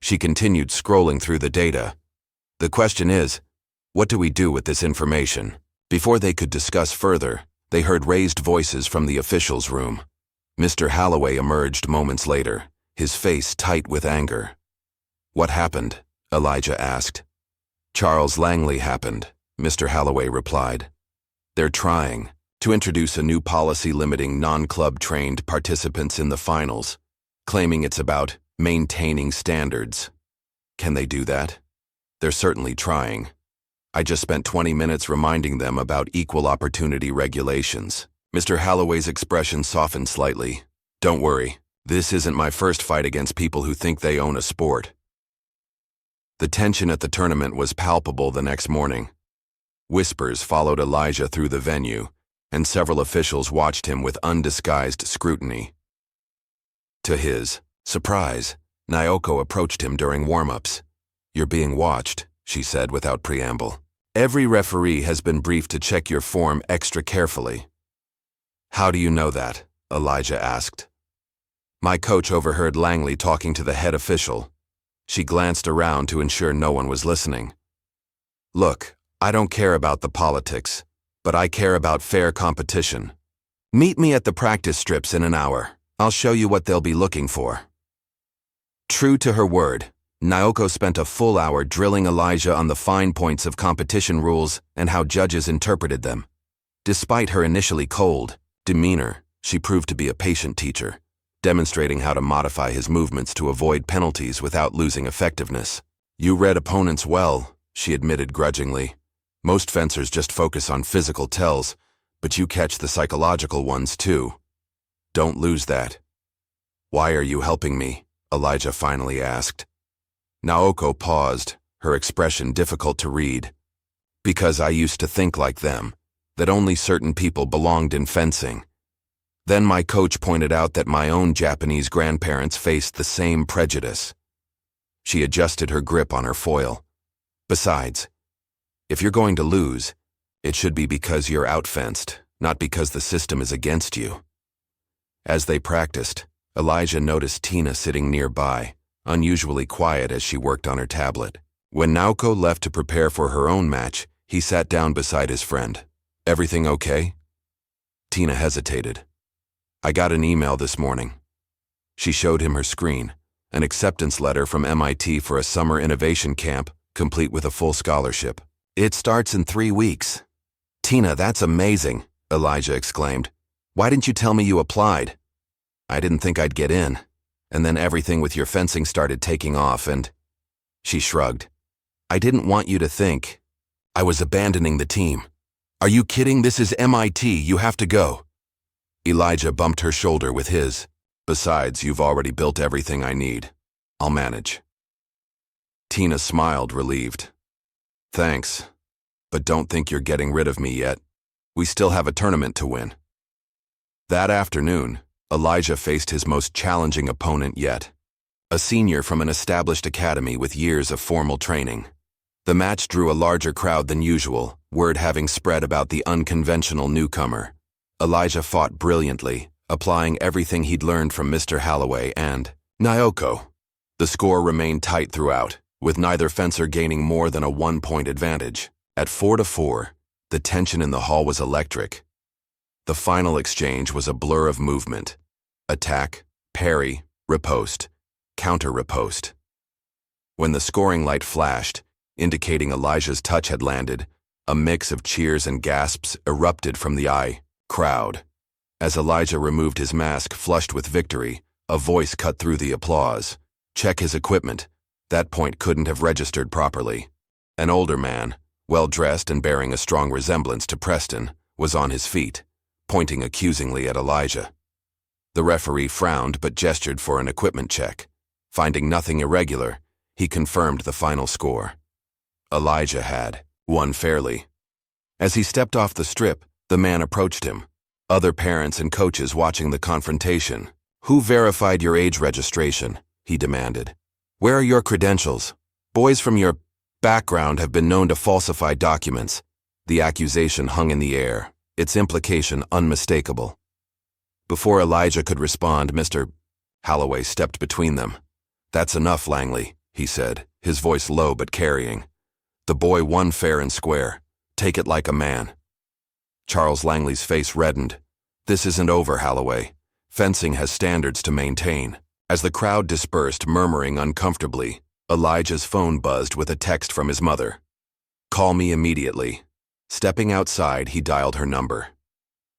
Speaker 1: She continued scrolling through the data. "The question is, what do we do with this information?" Before they could discuss further, they heard raised voices from the officials' room. Mr. Holloway emerged moments later, his face tight with anger. "What happened?" Elijah asked. "Charles Langley happened," Mr. Holloway replied. "They're trying to introduce a new policy limiting non-club trained participants in the finals, claiming it's about maintaining standards." "Can they do that?" "They're certainly trying. I just spent 20 minutes reminding them about equal opportunity regulations." Mr. Holloway's expression softened slightly. "Don't worry, this isn't my first fight against people who think they own a sport." The tension at the tournament was palpable the next morning. Whispers followed Elijah through the venue, and several officials watched him with undisguised scrutiny. To his surprise, Naoko approached him during warm-ups. "You're being watched," she said without preamble. "Every referee has been briefed to check your form extra carefully." "How do you know that?" Elijah asked. "My coach overheard Langley talking to the head official." She glanced around to ensure no one was listening. "Look, I don't care about the politics, but I care about fair competition. Meet me at the practice strips in an hour. I'll show you what they'll be looking for." True to her word, Naoko spent a full hour drilling Elijah on the fine points of competition rules and how judges interpreted them. Despite her initially cold demeanor, she proved to be a patient teacher, demonstrating how to modify his movements to avoid penalties without losing effectiveness. "You read opponents well," she admitted grudgingly. "Most fencers just focus on physical tells, but you catch the psychological ones too. Don't lose that." "Why are you helping me?" Elijah finally asked. Naoko paused, her expression difficult to read. "Because I used to think like them, that only certain people belonged in fencing. Then my coach pointed out that my own Japanese grandparents faced the same prejudice." She adjusted her grip on her foil. "Besides, if you're going to lose, it should be because you're outfenced, not because the system is against you." As they practiced, Elijah noticed Tina sitting nearby, unusually quiet as she worked on her tablet. When Naoko left to prepare for her own match, he sat down beside his friend. "Everything okay?" Tina hesitated. "I got an email this morning." She showed him her screen, an acceptance letter from MIT for a summer innovation camp, complete with a full scholarship. "It starts in 3 weeks." "Tina, that's amazing," Elijah exclaimed. "Why didn't you tell me you applied?" "I didn't think I'd get in, and then everything with your fencing started taking off and—" She shrugged. "I didn't want you to think I was abandoning the team. Are you kidding? This is MIT, you have to go." Elijah bumped her shoulder with his. "Besides, you've already built everything I need. I'll manage." Tina smiled, relieved. "Thanks, but don't think you're getting rid of me yet. We still have a tournament to win." That afternoon, Elijah faced his most challenging opponent yet, a senior from an established academy with years of formal training. The match drew a larger crowd than usual, word having spread about the unconventional newcomer. Elijah fought brilliantly, applying everything he'd learned from Mr. Holloway and Naoko. The score remained tight throughout, with neither fencer gaining more than a 1-point advantage. At 4-4, the tension in the hall was electric. The final exchange was a blur of movement. Attack, parry, riposte, counter-riposte. When the scoring light flashed, indicating Elijah's touch had landed. A mix of cheers and gasps erupted from the crowd. As Elijah removed his mask, flushed with victory, a voice cut through the applause. Check his equipment. That point couldn't have registered properly. An older man, well-dressed and bearing a strong resemblance to Preston, was on his feet, pointing accusingly at Elijah. The referee frowned but gestured for an equipment check. Finding nothing irregular, he confirmed the final score. Elijah had won fairly. As he stepped off the strip, the man approached him. Other parents and coaches watching the confrontation. "Who verified your age registration?" he demanded. "Where are your credentials? Boys from your background have been known to falsify documents." The accusation hung in the air, its implication unmistakable. Before Elijah could respond, Mr. Holloway stepped between them. "That's enough, Langley," he said, his voice low but carrying. "The boy won fair and square. Take it like a man." Charles Langley's face reddened. "This isn't over, Holloway. Fencing has standards to maintain." As the crowd dispersed, murmuring uncomfortably, Elijah's phone buzzed with a text from his mother. "Call me immediately." Stepping outside, he dialed her number.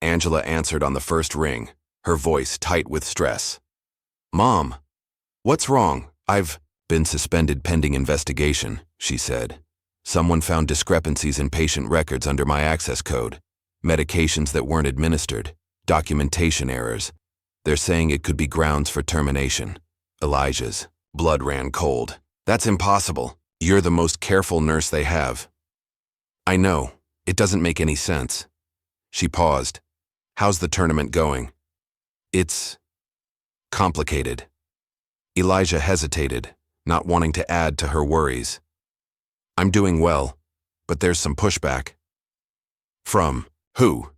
Speaker 1: Angela answered on the first ring, her voice tight with stress. "Mom, what's wrong?" "I've been suspended pending investigation," she said. "Someone found discrepancies in patient records under my access code, medications that weren't administered, documentation errors. They're saying it could be grounds for termination." Elijah's blood ran cold. "That's impossible. You're the most careful nurse they have." "I know. It doesn't make any sense." She paused. "How's the tournament going?" "It's complicated." Elijah hesitated, not wanting to add to her worries. "I'm doing well, but there's some pushback." "From who?"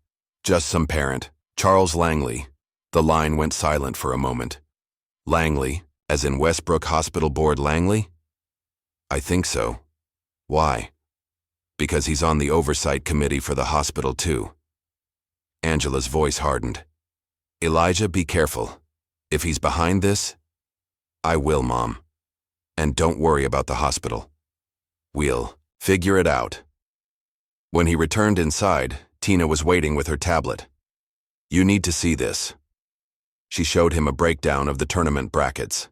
Speaker 1: "Just some parent. Charles Langley." The line went silent for a moment. "Langley, as in Westbrook Hospital Board Langley?" "I think so." "Why?" "Because he's on the oversight committee for the hospital too." Angela's voice hardened. "Elijah, be careful. If he's behind this..." "I will, Mom. And don't worry about the hospital. We'll figure it out." When he returned inside, Tina was waiting with her tablet. "You need to see this." She showed him a breakdown of the tournament brackets.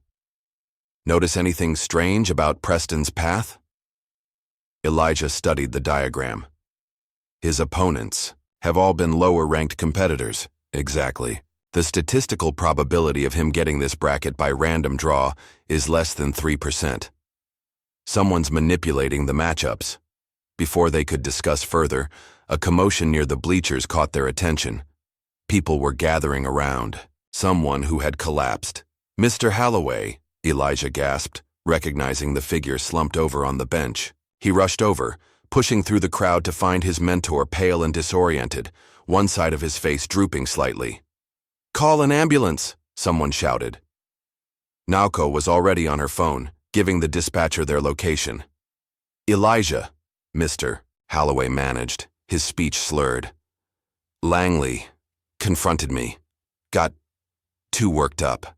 Speaker 1: "Notice anything strange about Preston's path?" Elijah studied the diagram. "His opponents have all been lower-ranked competitors." "Exactly. The statistical probability of him getting this bracket by random draw is less than 3%. Someone's manipulating the matchups." Before they could discuss further, a commotion near the bleachers caught their attention. People were gathering around. Someone who had collapsed. "Mr. Holloway," Elijah gasped, recognizing the figure slumped over on the bench. He rushed over, pushing through the crowd to find his mentor pale and disoriented, one side of his face drooping slightly. "Call an ambulance," someone shouted. Naoko was already on her phone, giving the dispatcher their location. "Elijah," Mr. Holloway managed, his speech slurred. "Langley confronted me. Got too worked up."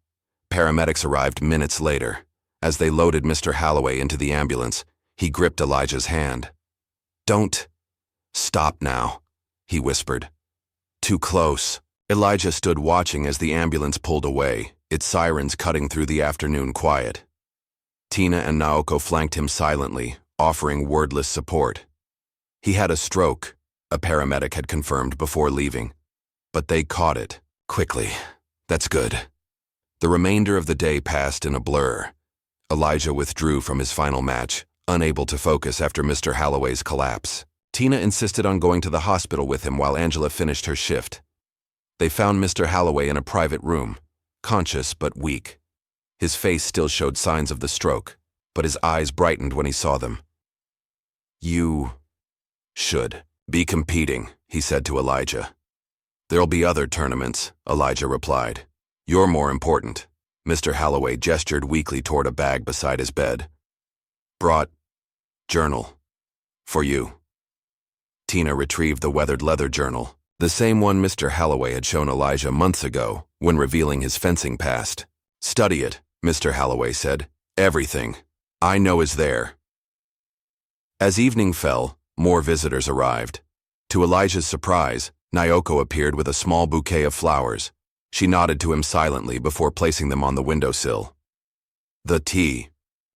Speaker 1: Paramedics arrived minutes later. As they loaded Mr. Holloway into the ambulance, he gripped Elijah's hand. "Don't stop now," he whispered. "Too close." Elijah stood watching as the ambulance pulled away, its sirens cutting through the afternoon quiet. Tina and Naoko flanked him silently, offering wordless support. He had a stroke, a paramedic had confirmed before leaving. But they caught it quickly. "That's good." The remainder of the day passed in a blur. Elijah withdrew from his final match, unable to focus after Mr. Holloway's collapse. Tina insisted on going to the hospital with him while Angela finished her shift. They found Mr. Holloway in a private room, conscious but weak. His face still showed signs of the stroke, but his eyes brightened when he saw them. "You should be competing," he said to Elijah. "There'll be other tournaments," Elijah replied. "You're more important." Mr. Holloway gestured weakly toward a bag beside his bed. "Brought journal for you." Tina retrieved the weathered leather journal, the same one Mr. Holloway had shown Elijah months ago when revealing his fencing past. "Study it," Mr. Holloway said. "Everything I know is there." As evening fell, more visitors arrived. To Elijah's surprise, Naoko appeared with a small bouquet of flowers. She nodded to him silently before placing them on the windowsill. The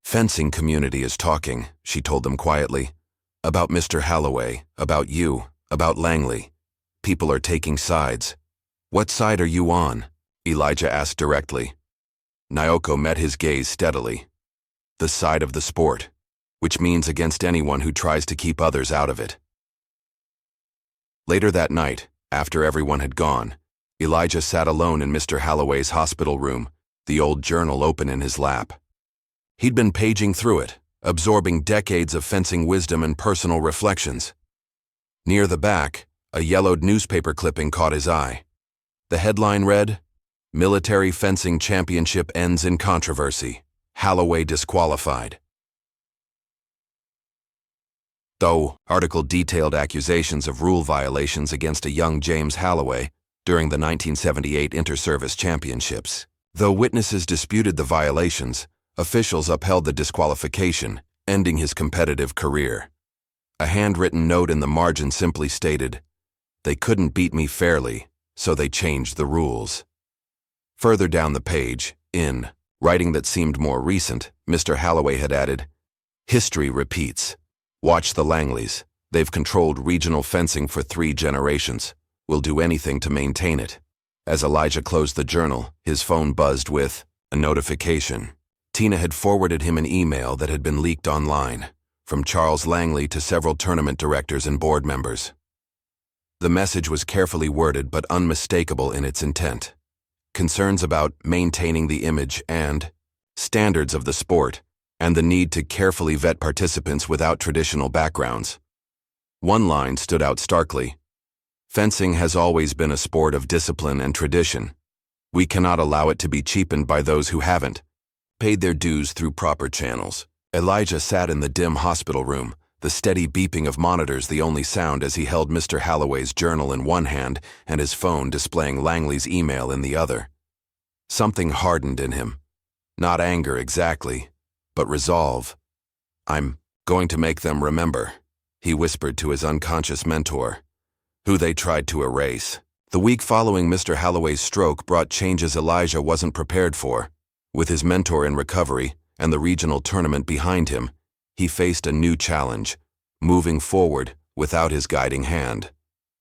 Speaker 1: fencing community is talking, she told them quietly. About Mr. Holloway, about you, about Langley. People are taking sides. What side are you on? Elijah asked directly. Naoko met his gaze steadily. The side of the sport, which means against anyone who tries to keep others out of it. Later that night, after everyone had gone, Elijah sat alone in Mr. Holloway's hospital room, the old journal open in his lap. He'd been paging through it, absorbing decades of fencing wisdom and personal reflections. Near the back, a yellowed newspaper clipping caught his eye. The headline read, "Military Fencing Championship Ends in Controversy. Holloway Disqualified." The article detailed accusations of rule violations against a young James Holloway during the 1978 Inter-Service Championships. Though witnesses disputed the violations, officials upheld the disqualification, ending his competitive career. A handwritten note in the margin simply stated, "They couldn't beat me fairly, so they changed the rules." Further down the page, in writing that seemed more recent, Mr. Holloway had added, "History repeats. Watch the Langleys. They've controlled regional fencing for 3 generations. Will do anything to maintain it." As Elijah closed the journal, his phone buzzed with a notification. Tina had forwarded him an email that had been leaked online, from Charles Langley to several tournament directors and board members. The message was carefully worded but unmistakable in its intent. Concerns about maintaining the image and standards of the sport, and the need to carefully vet participants without traditional backgrounds. One line stood out starkly. "Fencing has always been a sport of discipline and tradition. We cannot allow it to be cheapened by those who haven't paid their dues through proper channels." Elijah sat in the dim hospital room, the steady beeping of monitors the only sound as he held Mr. Holloway's journal in one hand and his phone displaying Langley's email in the other. Something hardened in him. Not anger exactly, but resolve. "I'm going to make them remember," he whispered to his unconscious mentor, who they tried to erase. The week following Mr. Holloway's stroke brought changes Elijah wasn't prepared for. With his mentor in recovery and the regional tournament behind him, he faced a new challenge, moving forward without his guiding hand.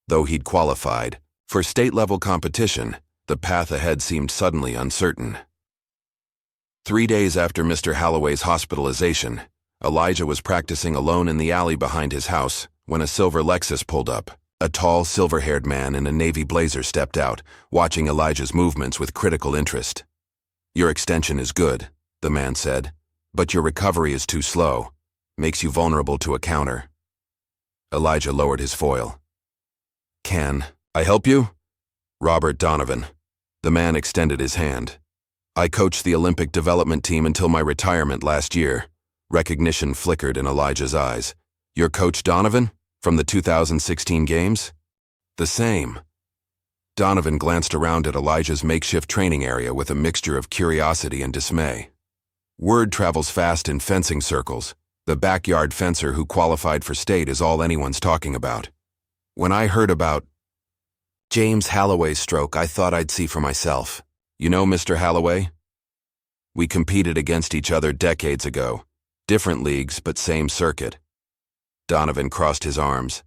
Speaker 1: Though he'd qualified for state-level competition, the path ahead seemed suddenly uncertain. 3 days after Mr. Holloway's hospitalization, Elijah was practicing alone in the alley behind his house when a silver Lexus pulled up. A tall, silver-haired man in a navy blazer stepped out, watching Elijah's movements with critical interest. "Your extension is good," the man said, "but your recovery is too slow. Makes you vulnerable to a counter." Elijah lowered his foil. "Can I help you?" "Robert Donovan." The man extended his hand. "I coached the Olympic development team until my retirement last year." Recognition flickered in Elijah's eyes. "You're Coach Donovan? From the 2016 games?" "The same." Donovan glanced around at Elijah's makeshift training area with a mixture of curiosity and dismay. "Word travels fast in fencing circles. The backyard fencer who qualified for state is all anyone's talking about. When I heard about James Holloway's stroke, I thought I'd see for myself. You know Mr. Holloway? We competed against each other decades ago. Different leagues, but same circuit." Donovan crossed his arms.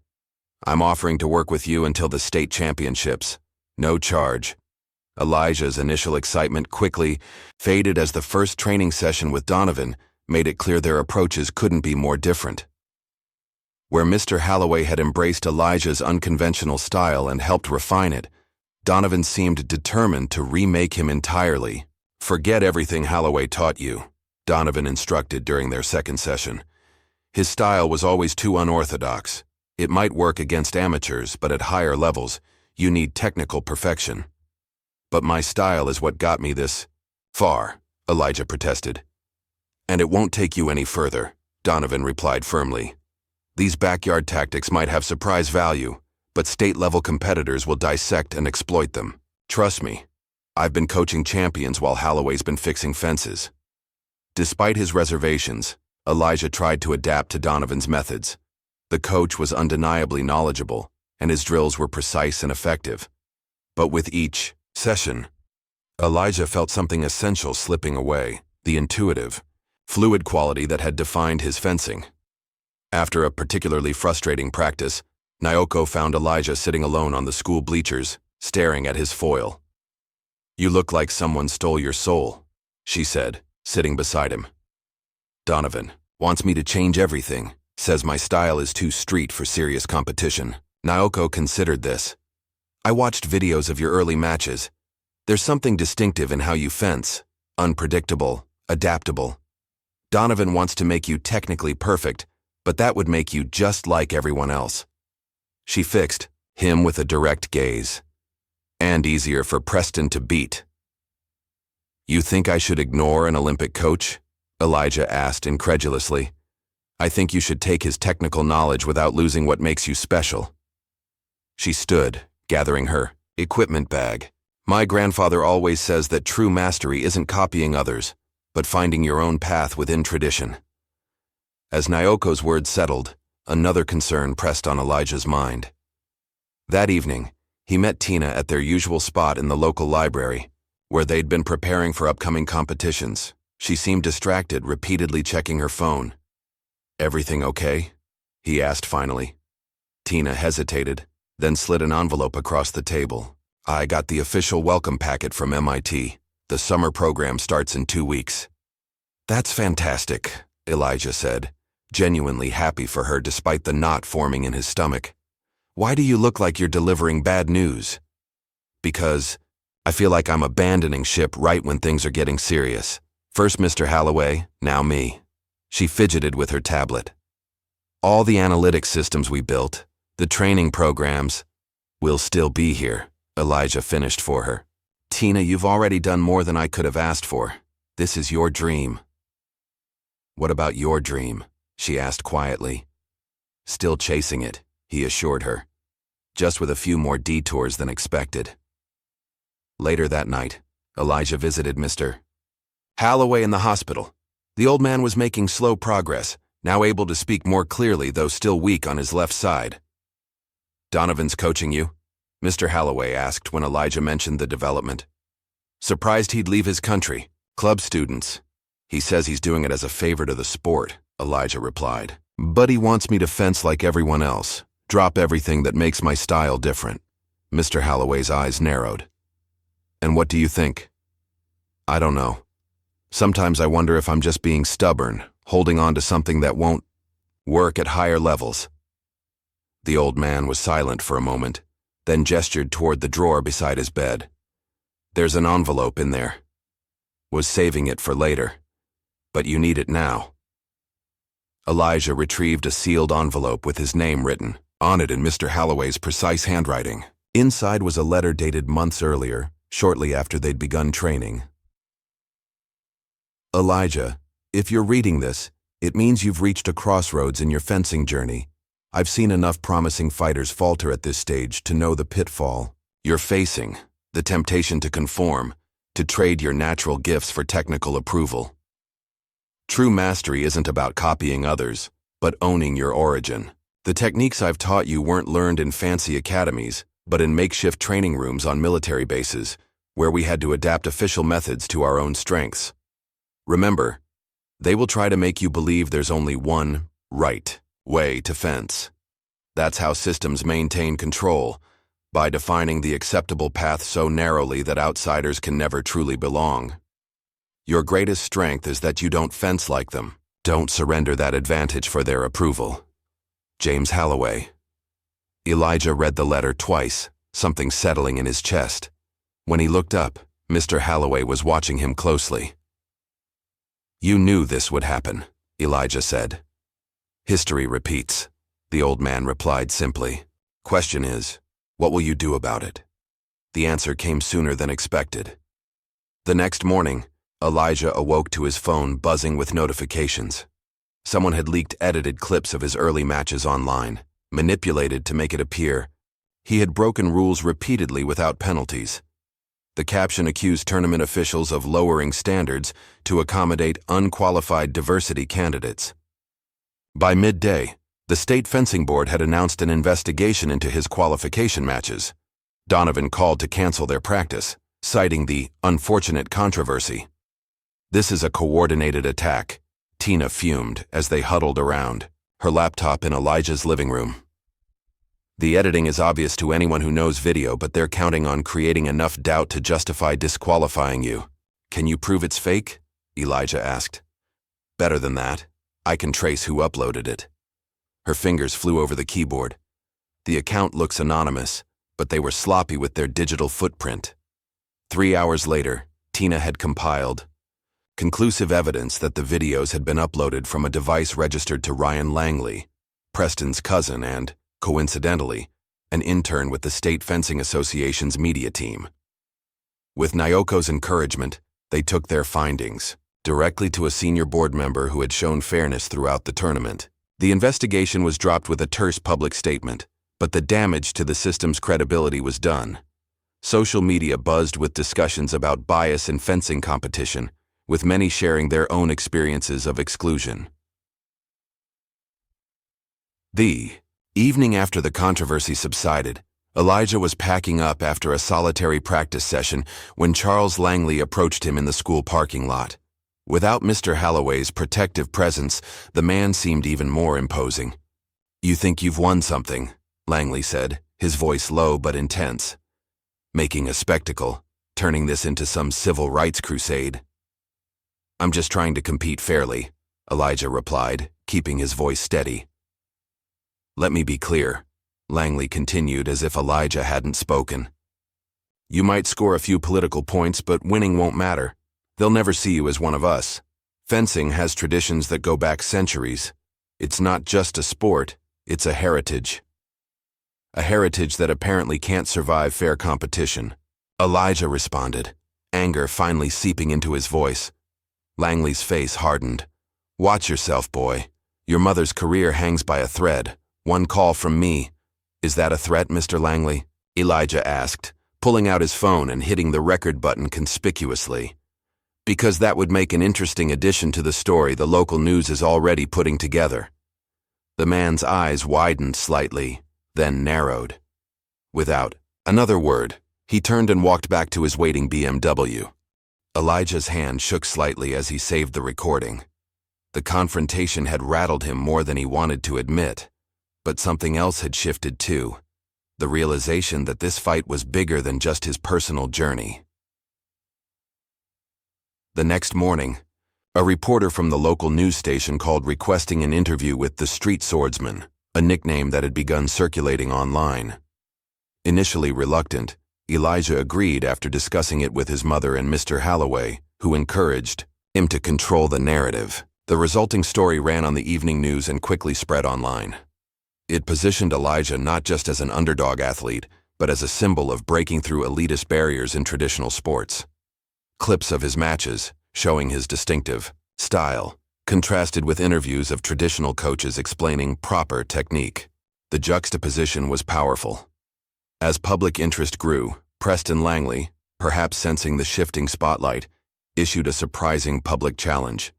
Speaker 1: "I'm offering to work with you until the state championships. No charge." Elijah's initial excitement quickly faded as the first training session with Donovan made it clear their approaches couldn't be more different. Where Mr. Holloway had embraced Elijah's unconventional style and helped refine it, Donovan seemed determined to remake him entirely. "Forget everything Holloway taught you," Donovan instructed during their second session. His style was always too unorthodox. It might work against amateurs, but at higher levels, you need technical perfection. "But my style is what got me this far," Elijah protested. "And it won't take you any further," Donovan replied firmly. "These backyard tactics might have surprise value, but state-level competitors will dissect and exploit them. Trust me, I've been coaching champions while Holloway's been fixing fences." Despite his reservations, Elijah tried to adapt to Donovan's methods. The coach was undeniably knowledgeable, and his drills were precise and effective. But with each session, Elijah felt something essential slipping away, the intuitive, fluid quality that had defined his fencing. After a particularly frustrating practice, Naoko found Elijah sitting alone on the school bleachers, staring at his foil. "You look like someone stole your soul," she said, sitting beside him. "Donovan wants me to change everything, says my style is too street for serious competition." Naoko considered this. "I watched videos of your early matches. There's something distinctive in how you fence, unpredictable, adaptable. Donovan wants to make you technically perfect, but that would make you just like everyone else." She fixed him with a direct gaze. "And easier for Preston to beat." "You think I should ignore an Olympic coach?" Elijah asked incredulously. "I think you should take his technical knowledge without losing what makes you special." She stood, gathering her equipment bag. "My grandfather always says that true mastery isn't copying others, but finding your own path within tradition." As Nyoko's words settled, another concern pressed on Elijah's mind. That evening, he met Tina at their usual spot in the local library, where they'd been preparing for upcoming competitions. She seemed distracted, repeatedly checking her phone. "Everything okay?" he asked finally. Tina hesitated, then slid an envelope across the table. "I got the official welcome packet from MIT. The summer program starts in 2 weeks." "That's fantastic," Elijah said, genuinely happy for her despite the knot forming in his stomach. "Why do you look like you're delivering bad news?" "Because I feel like I'm abandoning ship right when things are getting serious. First Mr. Holloway, now me." She fidgeted with her tablet. "All the analytics systems we built, the training programs, will still be here," Elijah finished for her. "Tina, you've already done more than I could have asked for. This is your dream." "What about your dream?" she asked quietly. "Still chasing it," he assured her, just with a few more detours than expected. Later that night, Elijah visited Mr. Holloway in the hospital. The old man was making slow progress, now able to speak more clearly though still weak on his left side. "Donovan's coaching you?" Mr. Holloway asked when Elijah mentioned the development. "Surprised he'd leave his country. Club students. He says he's doing it as a favor to the sport," Elijah replied. "But he wants me to fence like everyone else, drop everything that makes my style different." Mr. Holloway's eyes narrowed. "And what do you think?" "I don't know. Sometimes I wonder if I'm just being stubborn, holding on to something that won't work at higher levels." The old man was silent for a moment, then gestured toward the drawer beside his bed. "There's an envelope in there. Was saving it for later, but you need it now." Elijah retrieved a sealed envelope with his name written on it in Mr. Holloway's precise handwriting. Inside was a letter dated months earlier, shortly after they'd begun training. "Elijah, if you're reading this, it means you've reached a crossroads in your fencing journey. I've seen enough promising fighters falter at this stage to know the pitfall you're facing, the temptation to conform, to trade your natural gifts for technical approval. True mastery isn't about copying others, but owning your origin. The techniques I've taught you weren't learned in fancy academies, but in makeshift training rooms on military bases, where we had to adapt official methods to our own strengths. Remember, they will try to make you believe there's only one right way to fence. That's how systems maintain control, by defining the acceptable path so narrowly that outsiders can never truly belong. Your greatest strength is that you don't fence like them. Don't surrender that advantage for their approval. James Holloway." Elijah read the letter twice, something settling in his chest. When he looked up, Mr. Holloway was watching him closely. "You knew this would happen," Elijah said. "History repeats," the old man replied simply. "Question is, what will you do about it?" The answer came sooner than expected. The next morning, Elijah awoke to his phone buzzing with notifications. Someone had leaked edited clips of his early matches online, manipulated to make it appear he had broken rules repeatedly without penalties. The caption accused tournament officials of lowering standards to accommodate unqualified diversity candidates. By midday, the state fencing board had announced an investigation into his qualification matches. Donovan called to cancel their practice, citing the unfortunate controversy. "This is a coordinated attack," Tina fumed as they huddled around, her laptop in Elijah's living room. "The editing is obvious to anyone who knows video, but they're counting on creating enough doubt to justify disqualifying you. Can you prove it's fake?" Elijah asked. "Better than that. I can trace who uploaded it." Her fingers flew over the keyboard. The account looks anonymous, but they were sloppy with their digital footprint. 3 hours later, Tina had compiled conclusive evidence that the videos had been uploaded from a device registered to Ryan Langley, Preston's cousin and, coincidentally, an intern with the State Fencing Association's media team. With Nyoko's encouragement, they took their findings directly to a senior board member who had shown fairness throughout the tournament. The investigation was dropped with a terse public statement, but the damage to the system's credibility was done. Social media buzzed with discussions about bias in fencing competition, with many sharing their own experiences of exclusion. The evening after the controversy subsided, Elijah was packing up after a solitary practice session when Charles Langley approached him in the school parking lot. Without Mr. Holloway's protective presence, the man seemed even more imposing. "You think you've won something," Langley said, his voice low but intense. "Making a spectacle, turning this into some civil rights crusade." "I'm just trying to compete fairly," Elijah replied, keeping his voice steady. "Let me be clear," Langley continued as if Elijah hadn't spoken. "You might score a few political points, but winning won't matter. They'll never see you as one of us. Fencing has traditions that go back centuries. It's not just a sport, it's a heritage. A heritage that apparently can't survive fair competition." Elijah responded, anger finally seeping into his voice. Langley's face hardened. "Watch yourself, boy. Your mother's career hangs by a thread. One call from me." "Is that a threat, Mr. Langley?" Elijah asked, pulling out his phone and hitting the record button conspicuously. "Because that would make an interesting addition to the story the local news is already putting together." The man's eyes widened slightly, then narrowed. Without another word, he turned and walked back to his waiting BMW. Elijah's hand shook slightly as he saved the recording. The confrontation had rattled him more than he wanted to admit, but something else had shifted too, the realization that this fight was bigger than just his personal journey. The next morning, a reporter from the local news station called requesting an interview with the Street Swordsman, a nickname that had begun circulating online. Initially reluctant, Elijah agreed after discussing it with his mother and Mr. Holloway, who encouraged him to control the narrative. The resulting story ran on the evening news and quickly spread online. It positioned Elijah not just as an underdog athlete, but as a symbol of breaking through elitist barriers in traditional sports. Clips of his matches, showing his distinctive style, contrasted with interviews of traditional coaches explaining proper technique. The juxtaposition was powerful. As public interest grew, Preston Langley, perhaps sensing the shifting spotlight, issued a surprising public challenge.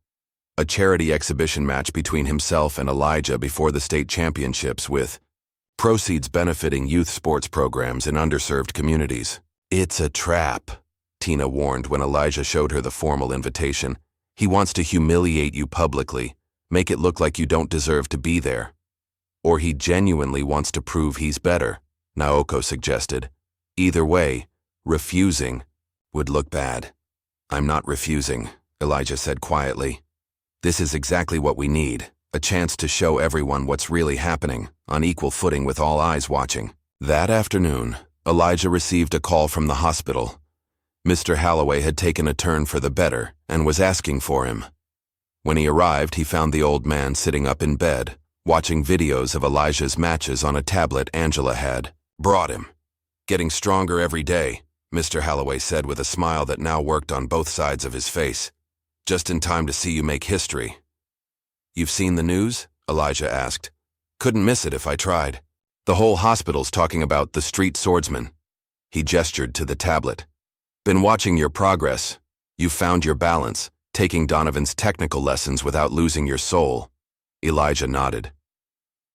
Speaker 1: A charity exhibition match between himself and Elijah before the state championships, with proceeds benefiting youth sports programs in underserved communities. "It's a trap," Tina warned when Elijah showed her the formal invitation. "He wants to humiliate you publicly, make it look like you don't deserve to be there. Or he genuinely wants to prove he's better," Naoko suggested. "Either way, refusing would look bad." "I'm not refusing," Elijah said quietly. "This is exactly what we need, a chance to show everyone what's really happening, on equal footing with all eyes watching." That afternoon, Elijah received a call from the hospital. Mr. Holloway had taken a turn for the better and was asking for him. When he arrived, he found the old man sitting up in bed, watching videos of Elijah's matches on a tablet Angela had brought him. "Getting stronger every day," Mr. Holloway said with a smile that now worked on both sides of his face. "Just in time to see you make history." "You've seen the news?" Elijah asked. "Couldn't miss it if I tried. The whole hospital's talking about the Street Swordsman." He gestured to the tablet. Been watching your progress. You've found your balance, taking Donovan's technical lessons without losing your soul. Elijah nodded.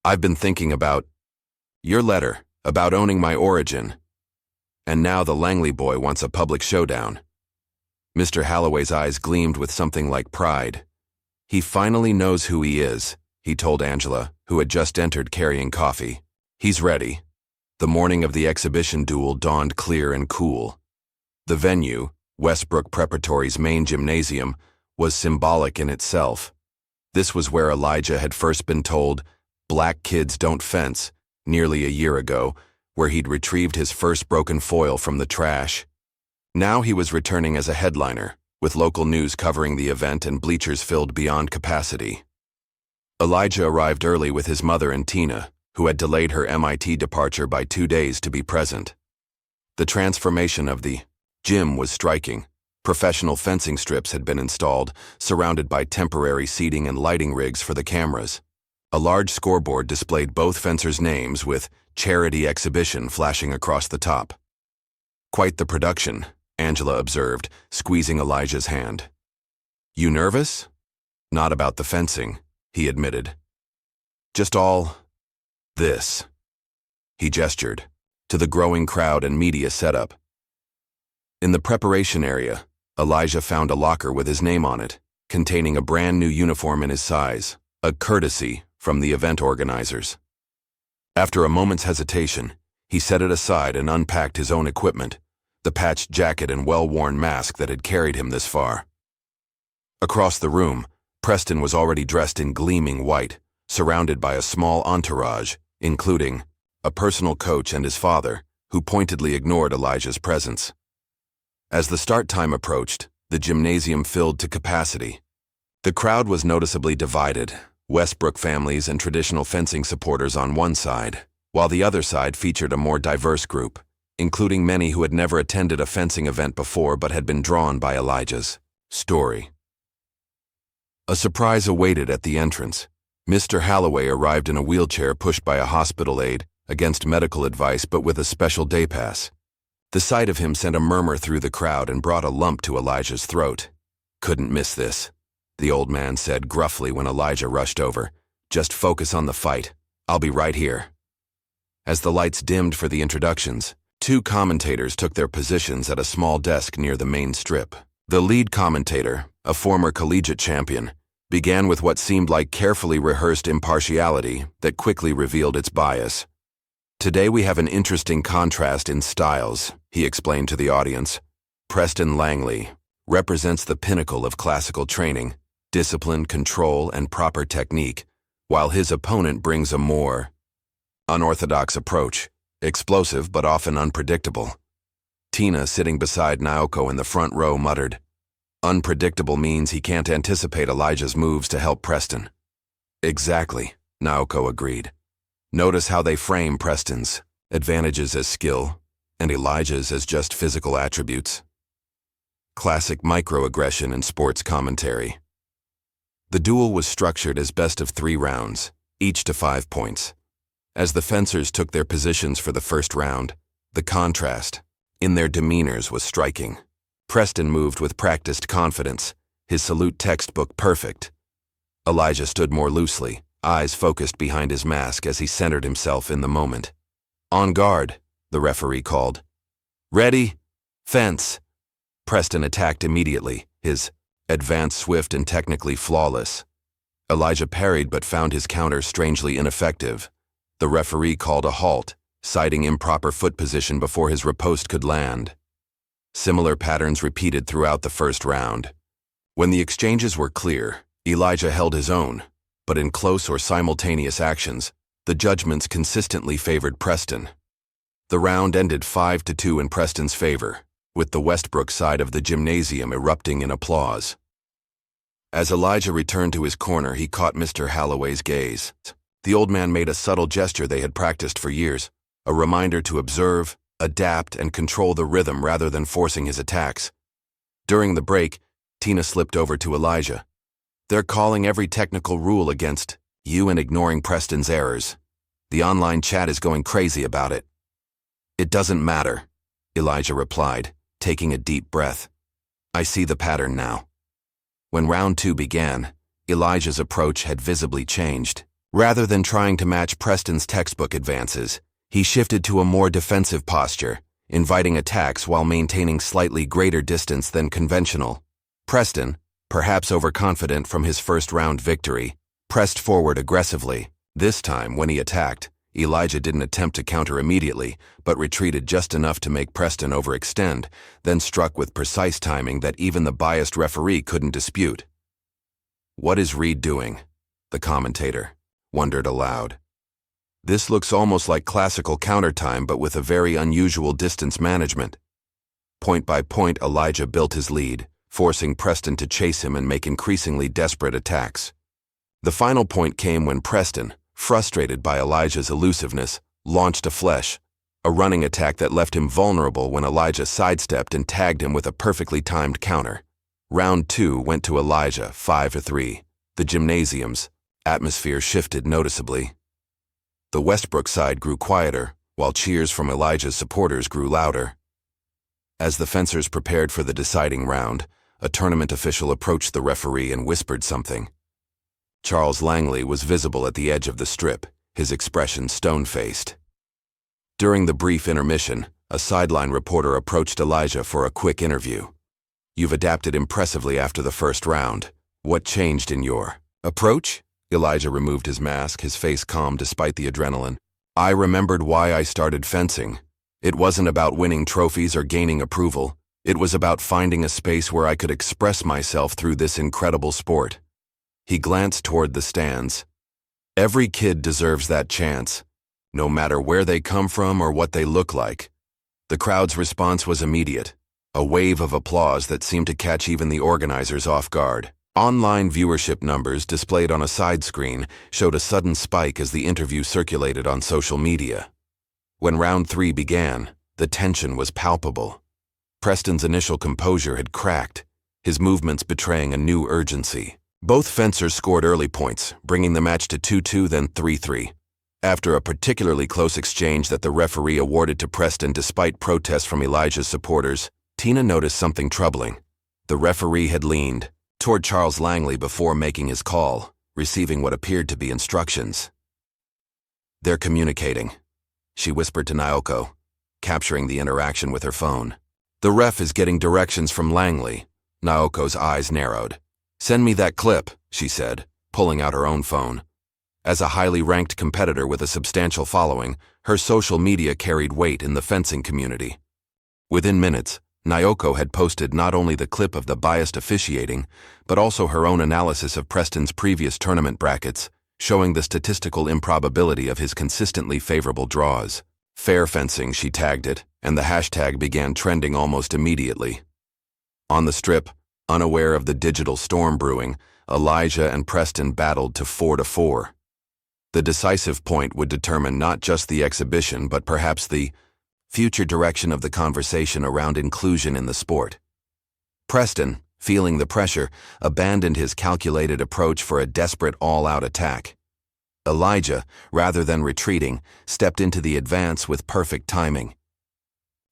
Speaker 1: I've been thinking about your letter, about owning my origin. And now the Langley boy wants a public showdown. Mr. Halloway's eyes gleamed with something like pride. He finally knows who he is, he told Angela, who had just entered carrying coffee. He's ready. The morning of the exhibition duel dawned clear and cool. The venue, Westbrook Preparatory's main gymnasium, was symbolic in itself. This was where Elijah had first been told, "Black kids don't fence," nearly a year ago, where he'd retrieved his first broken foil from the trash. Now he was returning as a headliner, with local news covering the event and bleachers filled beyond capacity. Elijah arrived early with his mother and Tina, who had delayed her MIT departure by 2 days to be present. The transformation of the gym was striking. Professional fencing strips had been installed, surrounded by temporary seating and lighting rigs for the cameras. A large scoreboard displayed both fencers' names with "Charity Exhibition" flashing across the top. Quite the production, Angela observed, squeezing Elijah's hand. You nervous? Not about the fencing, he admitted. Just all this. He gestured to the growing crowd and media setup. In the preparation area, Elijah found a locker with his name on it, containing a brand new uniform in his size, a courtesy from the event organizers. After a moment's hesitation, he set it aside and unpacked his own equipment, the patched jacket and well-worn mask that had carried him this far. Across the room, Preston was already dressed in gleaming white, surrounded by a small entourage, including a personal coach and his father, who pointedly ignored Elijah's presence. As the start time approached, the gymnasium filled to capacity. The crowd was noticeably divided, Westbrook families and traditional fencing supporters on one side, while the other side featured a more diverse group, including many who had never attended a fencing event before but had been drawn by Elijah's story. A surprise awaited at the entrance. Mr. Halloway arrived in a wheelchair pushed by a hospital aide, against medical advice but with a special day pass. The sight of him sent a murmur through the crowd and brought a lump to Elijah's throat. Couldn't miss this, the old man said gruffly when Elijah rushed over. Just focus on the fight. I'll be right here. As the lights dimmed for the introductions, 2 commentators took their positions at a small desk near the main strip. The lead commentator, a former collegiate champion, began with what seemed like carefully rehearsed impartiality that quickly revealed its bias. Today we have an interesting contrast in styles, he explained to the audience. Preston Langley represents the pinnacle of classical training, discipline, control, and proper technique, while his opponent brings a more unorthodox approach, explosive but often unpredictable. Tina, sitting beside Naoko in the front row, muttered, "Unpredictable means he can't anticipate Elijah's moves to help Preston." Exactly, Naoko agreed. Notice how they frame Preston's advantages as skill and Elijah's as just physical attributes. Classic microaggression in sports commentary. The duel was structured as best of 3 rounds, each to 5 points. As the fencers took their positions for the first round, the contrast in their demeanors was striking. Preston moved with practiced confidence, his salute textbook perfect. Elijah stood more loosely, eyes focused behind his mask as he centered himself in the moment. "On guard," the referee called. "Ready? Fence." Preston attacked immediately, his advance swift and technically flawless. Elijah parried but found his counter strangely ineffective. The referee called a halt, citing improper foot position before his riposte could land. Similar patterns repeated throughout the first round. When the exchanges were clear, Elijah held his own, but in close or simultaneous actions, the judgments consistently favored Preston. The round ended 5-2 in Preston's favor, with the Westbrook side of the gymnasium erupting in applause. As Elijah returned to his corner, he caught Mr. Halloway's gaze. The old man made a subtle gesture they had practiced for years, a reminder to observe, adapt, and control the rhythm rather than forcing his attacks. During the break, Tina slipped over to Elijah. "They're calling every technical rule against you and ignoring Preston's errors. The online chat is going crazy about it." "It doesn't matter," Elijah replied, taking a deep breath. I see the pattern now. When round 2 began, Elijah's approach had visibly changed. Rather than trying to match Preston's textbook advances, he shifted to a more defensive posture, inviting attacks while maintaining slightly greater distance than conventional. Preston, perhaps overconfident from his first-round victory, pressed forward aggressively. This time, when he attacked, Elijah didn't attempt to counter immediately, but retreated just enough to make Preston overextend, then struck with precise timing that even the biased referee couldn't dispute. "What is Reed doing?" the commentator wondered aloud. "This looks almost like classical countertime, but with a very unusual distance management." Point by point, Elijah built his lead, forcing Preston to chase him and make increasingly desperate attacks. The final point came when Preston, frustrated by Elijah's elusiveness, launched a flesh, a running attack that left him vulnerable when Elijah sidestepped and tagged him with a perfectly timed counter. Round 2 went to Elijah, 5-3. The gymnasium's atmosphere shifted noticeably. The Westbrook side grew quieter, while cheers from Elijah's supporters grew louder. As the fencers prepared for the deciding round, a tournament official approached the referee and whispered something. Charles Langley was visible at the edge of the strip, his expression stone-faced. During the brief intermission, a sideline reporter approached Elijah for a quick interview. "You've adapted impressively after the first round. What changed in your approach?" Elijah removed his mask, his face calm despite the adrenaline. "I remembered why I started fencing. It wasn't about winning trophies or gaining approval. It was about finding a space where I could express myself through this incredible sport." He glanced toward the stands. "Every kid deserves that chance, no matter where they come from or what they look like." The crowd's response was immediate, a wave of applause that seemed to catch even the organizers off guard. Online viewership numbers displayed on a side screen showed a sudden spike as the interview circulated on social media. When round 3 began, the tension was palpable. Preston's initial composure had cracked, his movements betraying a new urgency. Both fencers scored early points, bringing the match to 2-2, then 3-3. After a particularly close exchange that the referee awarded to Preston despite protests from Elijah's supporters, Tina noticed something troubling. The referee had leaned toward Charles Langley before making his call, receiving what appeared to be instructions. "They're communicating," she whispered to Naoko, capturing the interaction with her phone. "The ref is getting directions from Langley." Naoko's eyes narrowed. "Send me that clip," she said, pulling out her own phone. As a highly ranked competitor with a substantial following, her social media carried weight in the fencing community. Within minutes, Naoko had posted not only the clip of the biased officiating, but also her own analysis of Preston's previous tournament brackets, showing the statistical improbability of his consistently favorable draws. "Fair fencing," she tagged it, and the hashtag began trending almost immediately. On the strip, unaware of the digital storm brewing, Elijah and Preston battled to 4-4. The decisive point would determine not just the exhibition but perhaps the future direction of the conversation around inclusion in the sport. Preston, feeling the pressure, abandoned his calculated approach for a desperate all-out attack. Elijah, rather than retreating, stepped into the advance with perfect timing.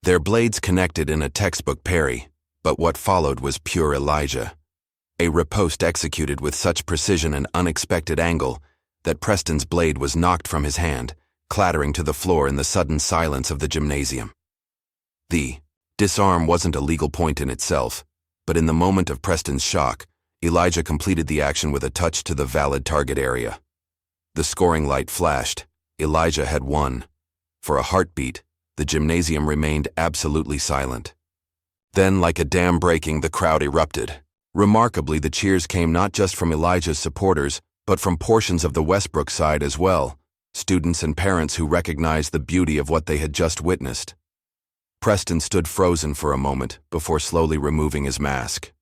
Speaker 1: Their blades connected in a textbook parry, but what followed was pure Elijah. A riposte executed with such precision and unexpected angle that Preston's blade was knocked from his hand, clattering to the floor in the sudden silence of the gymnasium. The disarm wasn't a legal point in itself, but in the moment of Preston's shock, Elijah completed the action with a touch to the valid target area. The scoring light flashed. Elijah had won. For a heartbeat, the gymnasium remained absolutely silent. Then, like a dam breaking, the crowd erupted. Remarkably, the cheers came not just from Elijah's supporters, but from portions of the Westbrook side as well, students and parents who recognized the beauty of what they had just witnessed. Preston stood frozen for a moment before slowly removing his mask.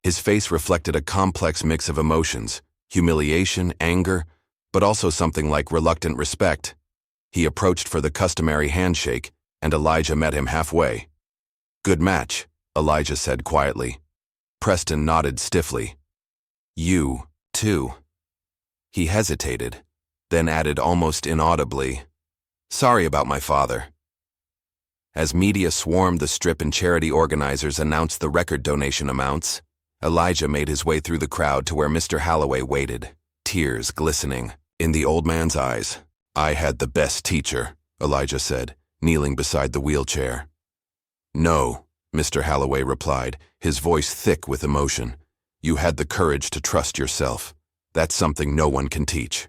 Speaker 1: His face reflected a complex mix of emotions, humiliation, anger, but also something like reluctant respect. He approached for the customary handshake, and Elijah met him halfway. "Good match," Elijah said quietly. Preston nodded stiffly. "You, too." He hesitated, then added almost inaudibly, "Sorry about my father." As media swarmed the strip and charity organizers announced the record donation amounts, Elijah made his way through the crowd to where Mr. Holloway waited, tears glistening in the old man's eyes. "I had the best teacher," Elijah said, kneeling beside the wheelchair. "No," Mr. Holloway replied, his voice thick with emotion. "You had the courage to trust yourself. That's something no one can teach."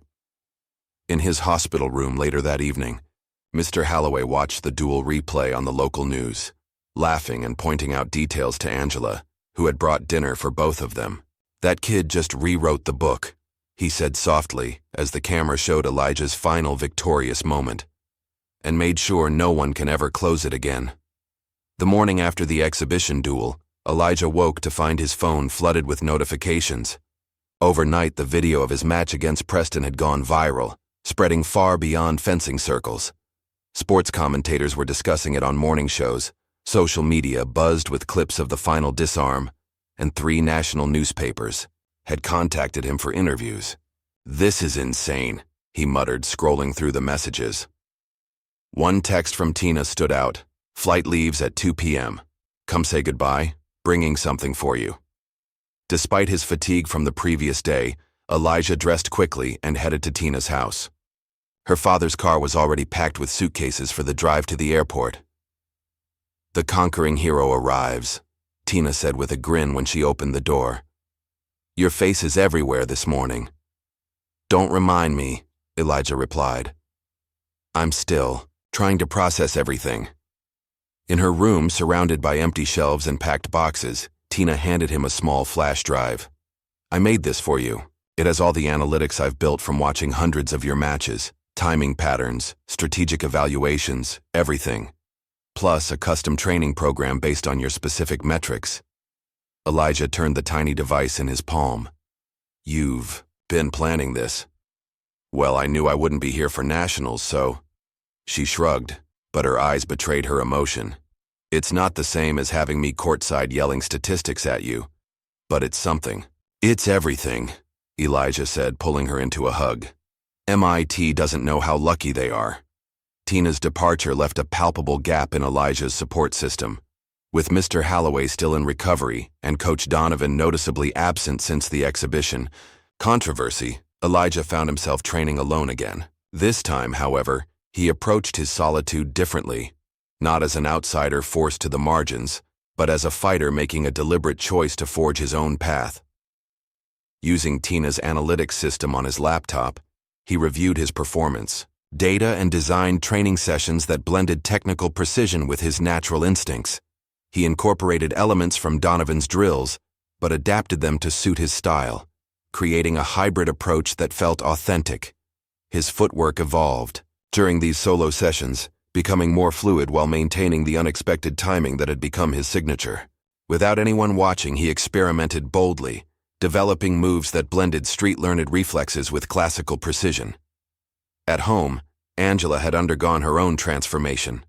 Speaker 1: In his hospital room later that evening, Mr. Holloway watched the Duel replay on the local news, laughing and pointing out details to Angela, who had brought dinner for both of them. "That kid just rewrote the book," he said softly as the camera showed Elijah's final victorious moment, "and made sure no one can ever close it again." The morning after the exhibition duel, Elijah woke to find his phone flooded with notifications. Overnight, the video of his match against Preston had gone viral, spreading far beyond fencing circles. Sports commentators were discussing it on morning shows, social media buzzed with clips of the final disarm, and 3 national newspapers had contacted him for interviews. "This is insane," he muttered, scrolling through the messages. One text from Tina stood out. "Flight leaves at 2 p.m. Come say goodbye, bringing something for you." Despite his fatigue from the previous day, Elijah dressed quickly and headed to Tina's house. Her father's car was already packed with suitcases for the drive to the airport. "The conquering hero arrives," Tina said with a grin when she opened the door. "Your face is everywhere this morning." "Don't remind me," Elijah replied. "I'm still trying to process everything." In her room, surrounded by empty shelves and packed boxes, Tina handed him a small flash drive. "I made this for you. It has all the analytics I've built from watching hundreds of your matches, timing patterns, strategic evaluations, everything. Plus a custom training program based on your specific metrics." Elijah turned the tiny device in his palm. "You've been planning this?" "Well, I knew I wouldn't be here for nationals, so..." She shrugged, but her eyes betrayed her emotion. "It's not the same as having me courtside yelling statistics at you, but it's something." "It's everything," Elijah said, pulling her into a hug. "MIT doesn't know how lucky they are." Tina's departure left a palpable gap in Elijah's support system. With Mr. Holloway still in recovery and Coach Donovan noticeably absent since the exhibition controversy, Elijah found himself training alone again. This time, however, he approached his solitude differently, not as an outsider forced to the margins, but as a fighter making a deliberate choice to forge his own path. Using Tina's analytics system on his laptop, he reviewed his performance, data, and designed training sessions that blended technical precision with his natural instincts. He incorporated elements from Donovan's drills, but adapted them to suit his style, creating a hybrid approach that felt authentic. His footwork evolved during these solo sessions, becoming more fluid while maintaining the unexpected timing that had become his signature. Without anyone watching, he experimented boldly, developing moves that blended street-learned reflexes with classical precision. At home, Angela had undergone her own transformation.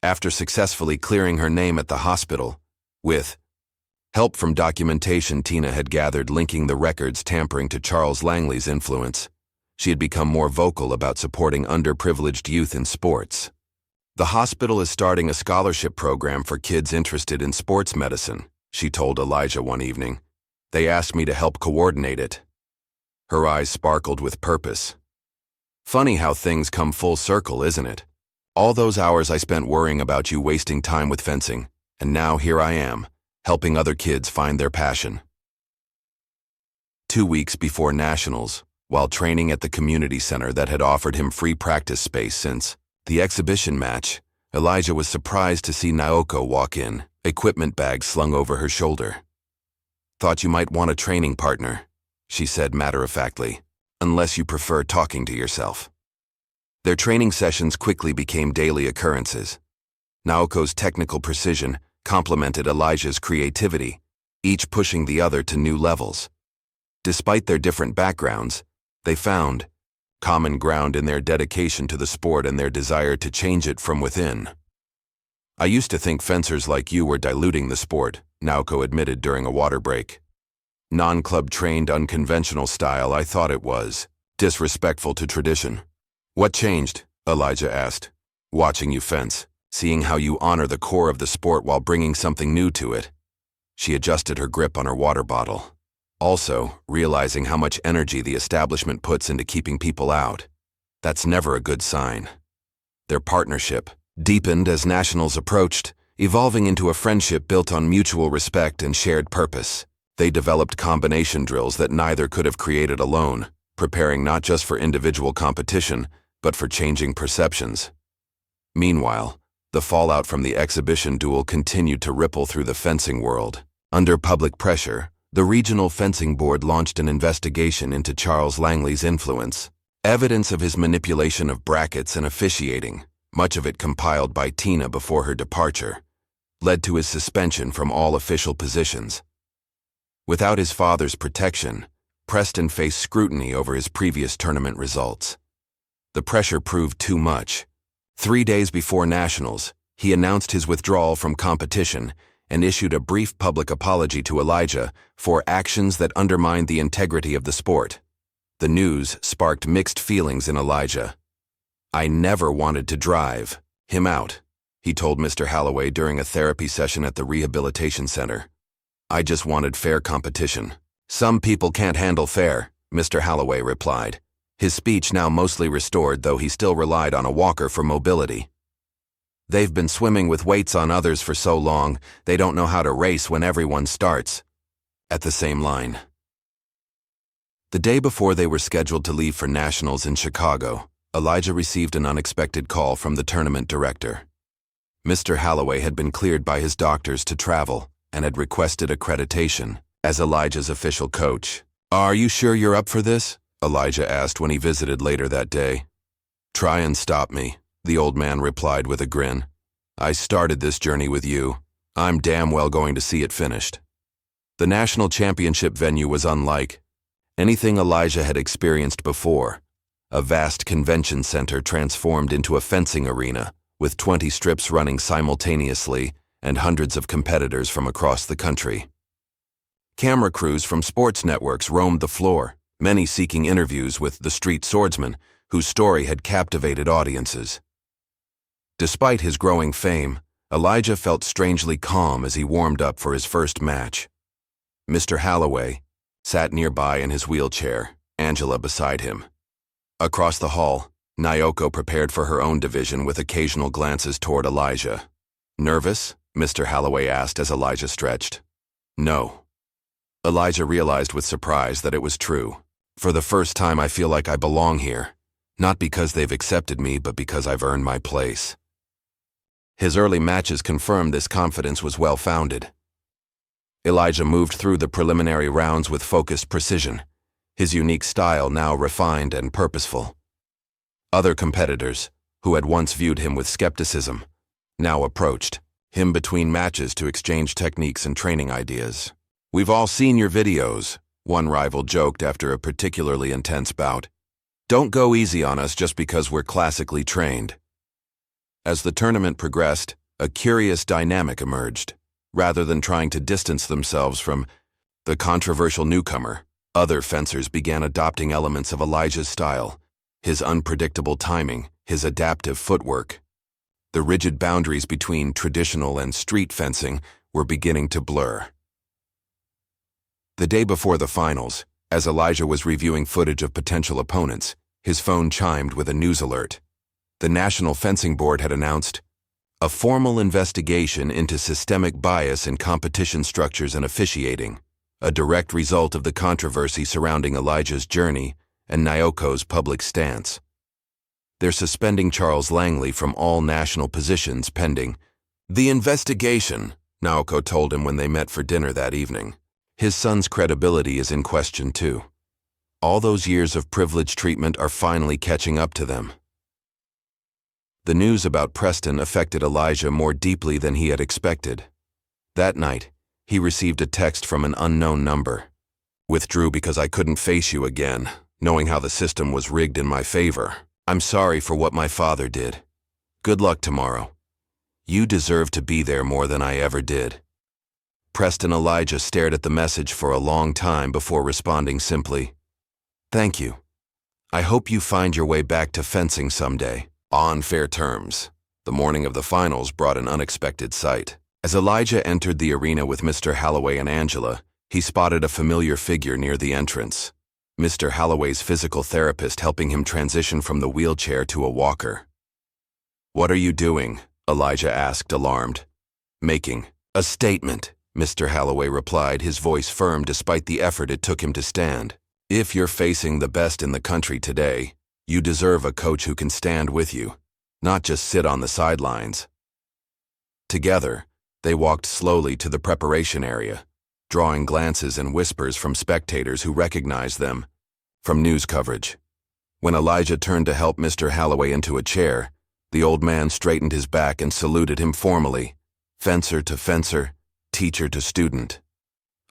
Speaker 1: After successfully clearing her name at the hospital, with help from documentation Tina had gathered linking the records tampering to Charles Langley's influence, she had become more vocal about supporting underprivileged youth in sports. "The hospital is starting a scholarship program for kids interested in sports medicine," she told Elijah one evening. "They asked me to help coordinate it." Her eyes sparkled with purpose. "Funny how things come full circle, isn't it? All those hours I spent worrying about you wasting time with fencing, and now here I am, helping other kids find their passion." 2 weeks before nationals, while training at the community center that had offered him free practice space since the exhibition match, Elijah was surprised to see Naoko walk in, equipment bag slung over her shoulder. "Thought you might want a training partner," she said matter-of-factly, "unless you prefer talking to yourself." Their training sessions quickly became daily occurrences. Naoko's technical precision complemented Elijah's creativity, each pushing the other to new levels. Despite their different backgrounds, they found common ground in their dedication to the sport and their desire to change it from within. "I used to think fencers like you were diluting the sport," Naoko admitted during a water break. "Non-club trained unconventional style, I thought it was disrespectful to tradition." "What changed?" Elijah asked. "Watching you fence. seeing how you honor the core of the sport while bringing something new to it. She adjusted her grip on her water bottle. Also, realizing how much energy the establishment puts into keeping people out. That's never a good sign. Their partnership deepened as nationals approached, evolving into a friendship built on mutual respect and shared purpose. They developed combination drills that neither could have created alone, preparing not just for individual competition, but for changing perceptions. Meanwhile, the fallout from the exhibition duel continued to ripple through the fencing world. Under public pressure, the Regional Fencing Board launched an investigation into Charles Langley's influence. Evidence of his manipulation of brackets and officiating, much of it compiled by Tina before her departure, led to his suspension from all official positions. Without his father's protection, Preston faced scrutiny over his previous tournament results. The pressure proved too much. 3 days before Nationals, he announced his withdrawal from competition and issued a brief public apology to Elijah for actions that undermined the integrity of the sport. The news sparked mixed feelings in Elijah. "I never wanted to drive him out," he told Mr. Holloway during a therapy session at the rehabilitation center. "I just wanted fair competition." "Some people can't handle fair," Mr. Holloway replied, his speech now mostly restored, though he still relied on a walker for mobility. "They've been swimming with weights on others for so long, they don't know how to race when everyone starts at the same line." The day before they were scheduled to leave for Nationals in Chicago, Elijah received an unexpected call from the tournament director. Mr. Holloway had been cleared by his doctors to travel and had requested accreditation as Elijah's official coach. "Are you sure you're up for this?" Elijah asked when he visited later that day. "Try and stop me," the old man replied with a grin. "I started this journey with you. I'm damn well going to see it finished." The national championship venue was unlike anything Elijah had experienced before. A vast convention center transformed into a fencing arena, with 20 strips running simultaneously and hundreds of competitors from across the country. Camera crews from sports networks roamed the floor, many seeking interviews with the street swordsman, whose story had captivated audiences. Despite his growing fame, Elijah felt strangely calm as he warmed up for his first match. Mr. Holloway sat nearby in his wheelchair, Angela beside him. Across the hall, Nyoko prepared for her own division with occasional glances toward Elijah. "Nervous?" Mr. Holloway asked as Elijah stretched. "No." Elijah realized with surprise that it was true. "For the first time I feel like I belong here, not because they've accepted me, but because I've earned my place." His early matches confirmed this confidence was well-founded. Elijah moved through the preliminary rounds with focused precision, his unique style now refined and purposeful. Other competitors, who had once viewed him with skepticism, now approached him between matches to exchange techniques and training ideas. "We've all seen your videos," one rival joked after a particularly intense bout. "Don't go easy on us just because we're classically trained." As the tournament progressed, a curious dynamic emerged. Rather than trying to distance themselves from the controversial newcomer, other fencers began adopting elements of Elijah's style, his unpredictable timing, his adaptive footwork. The rigid boundaries between traditional and street fencing were beginning to blur. The day before the finals, as Elijah was reviewing footage of potential opponents, his phone chimed with a news alert. The National Fencing Board had announced a formal investigation into systemic bias in competition structures and officiating, a direct result of the controversy surrounding Elijah's journey and Nyoko's public stance. They're suspending Charles Langley from all national positions pending the investigation, Nyoko told him when they met for dinner that evening. His son's credibility is in question too. All those years of privileged treatment are finally catching up to them. The news about Preston affected Elijah more deeply than he had expected. That night, he received a text from an unknown number. "Withdrew because I couldn't face you again, knowing how the system was rigged in my favor. I'm sorry for what my father did. Good luck tomorrow. You deserve to be there more than I ever did." Preston Elijah stared at the message for a long time before responding simply, "Thank you. I hope you find your way back to fencing someday, on fair terms." The morning of the finals brought an unexpected sight. As Elijah entered the arena with Mr. Holloway and Angela, he spotted a familiar figure near the entrance. Mr. Holloway's physical therapist helping him transition from the wheelchair to a walker. "What are you doing?" Elijah asked, alarmed. "Making a statement," Mr. Holloway replied, his voice firm despite the effort it took him to stand. "If you're facing the best in the country today, you deserve a coach who can stand with you, not just sit on the sidelines." Together, they walked slowly to the preparation area, drawing glances and whispers from spectators who recognized them from news coverage. When Elijah turned to help Mr. Holloway into a chair, the old man straightened his back and saluted him formally, fencer to fencer, teacher to student.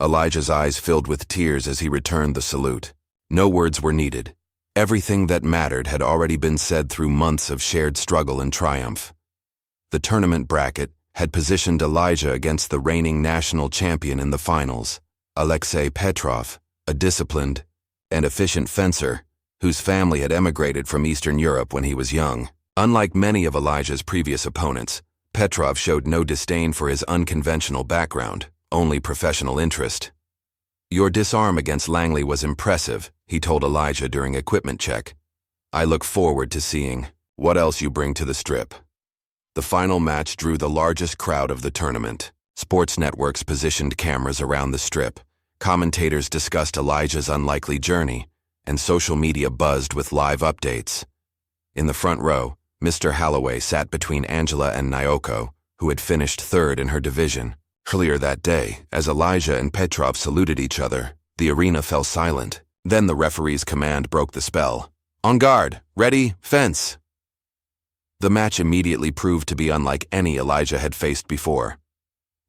Speaker 1: Elijah's eyes filled with tears as he returned the salute. No words were needed. Everything that mattered had already been said through months of shared struggle and triumph. The tournament bracket had positioned Elijah against the reigning national champion in the finals, Alexei Petrov, a disciplined and efficient fencer whose family had emigrated from Eastern Europe when he was young. Unlike many of Elijah's previous opponents, Petrov showed no disdain for his unconventional background, only professional interest. "Your disarm against Langley was impressive," he told Elijah during equipment check. "I look forward to seeing what else you bring to the strip." The final match drew the largest crowd of the tournament. Sports networks positioned cameras around the strip. Commentators discussed Elijah's unlikely journey, and social media buzzed with live updates. In the front row, Mr. Holloway sat between Angela and Nyoko, who had finished third in her division. Earlier that day, as Elijah and Petrov saluted each other, the arena fell silent. Then the referee's command broke the spell. "On guard! Ready! Fence!" The match immediately proved to be unlike any Elijah had faced before.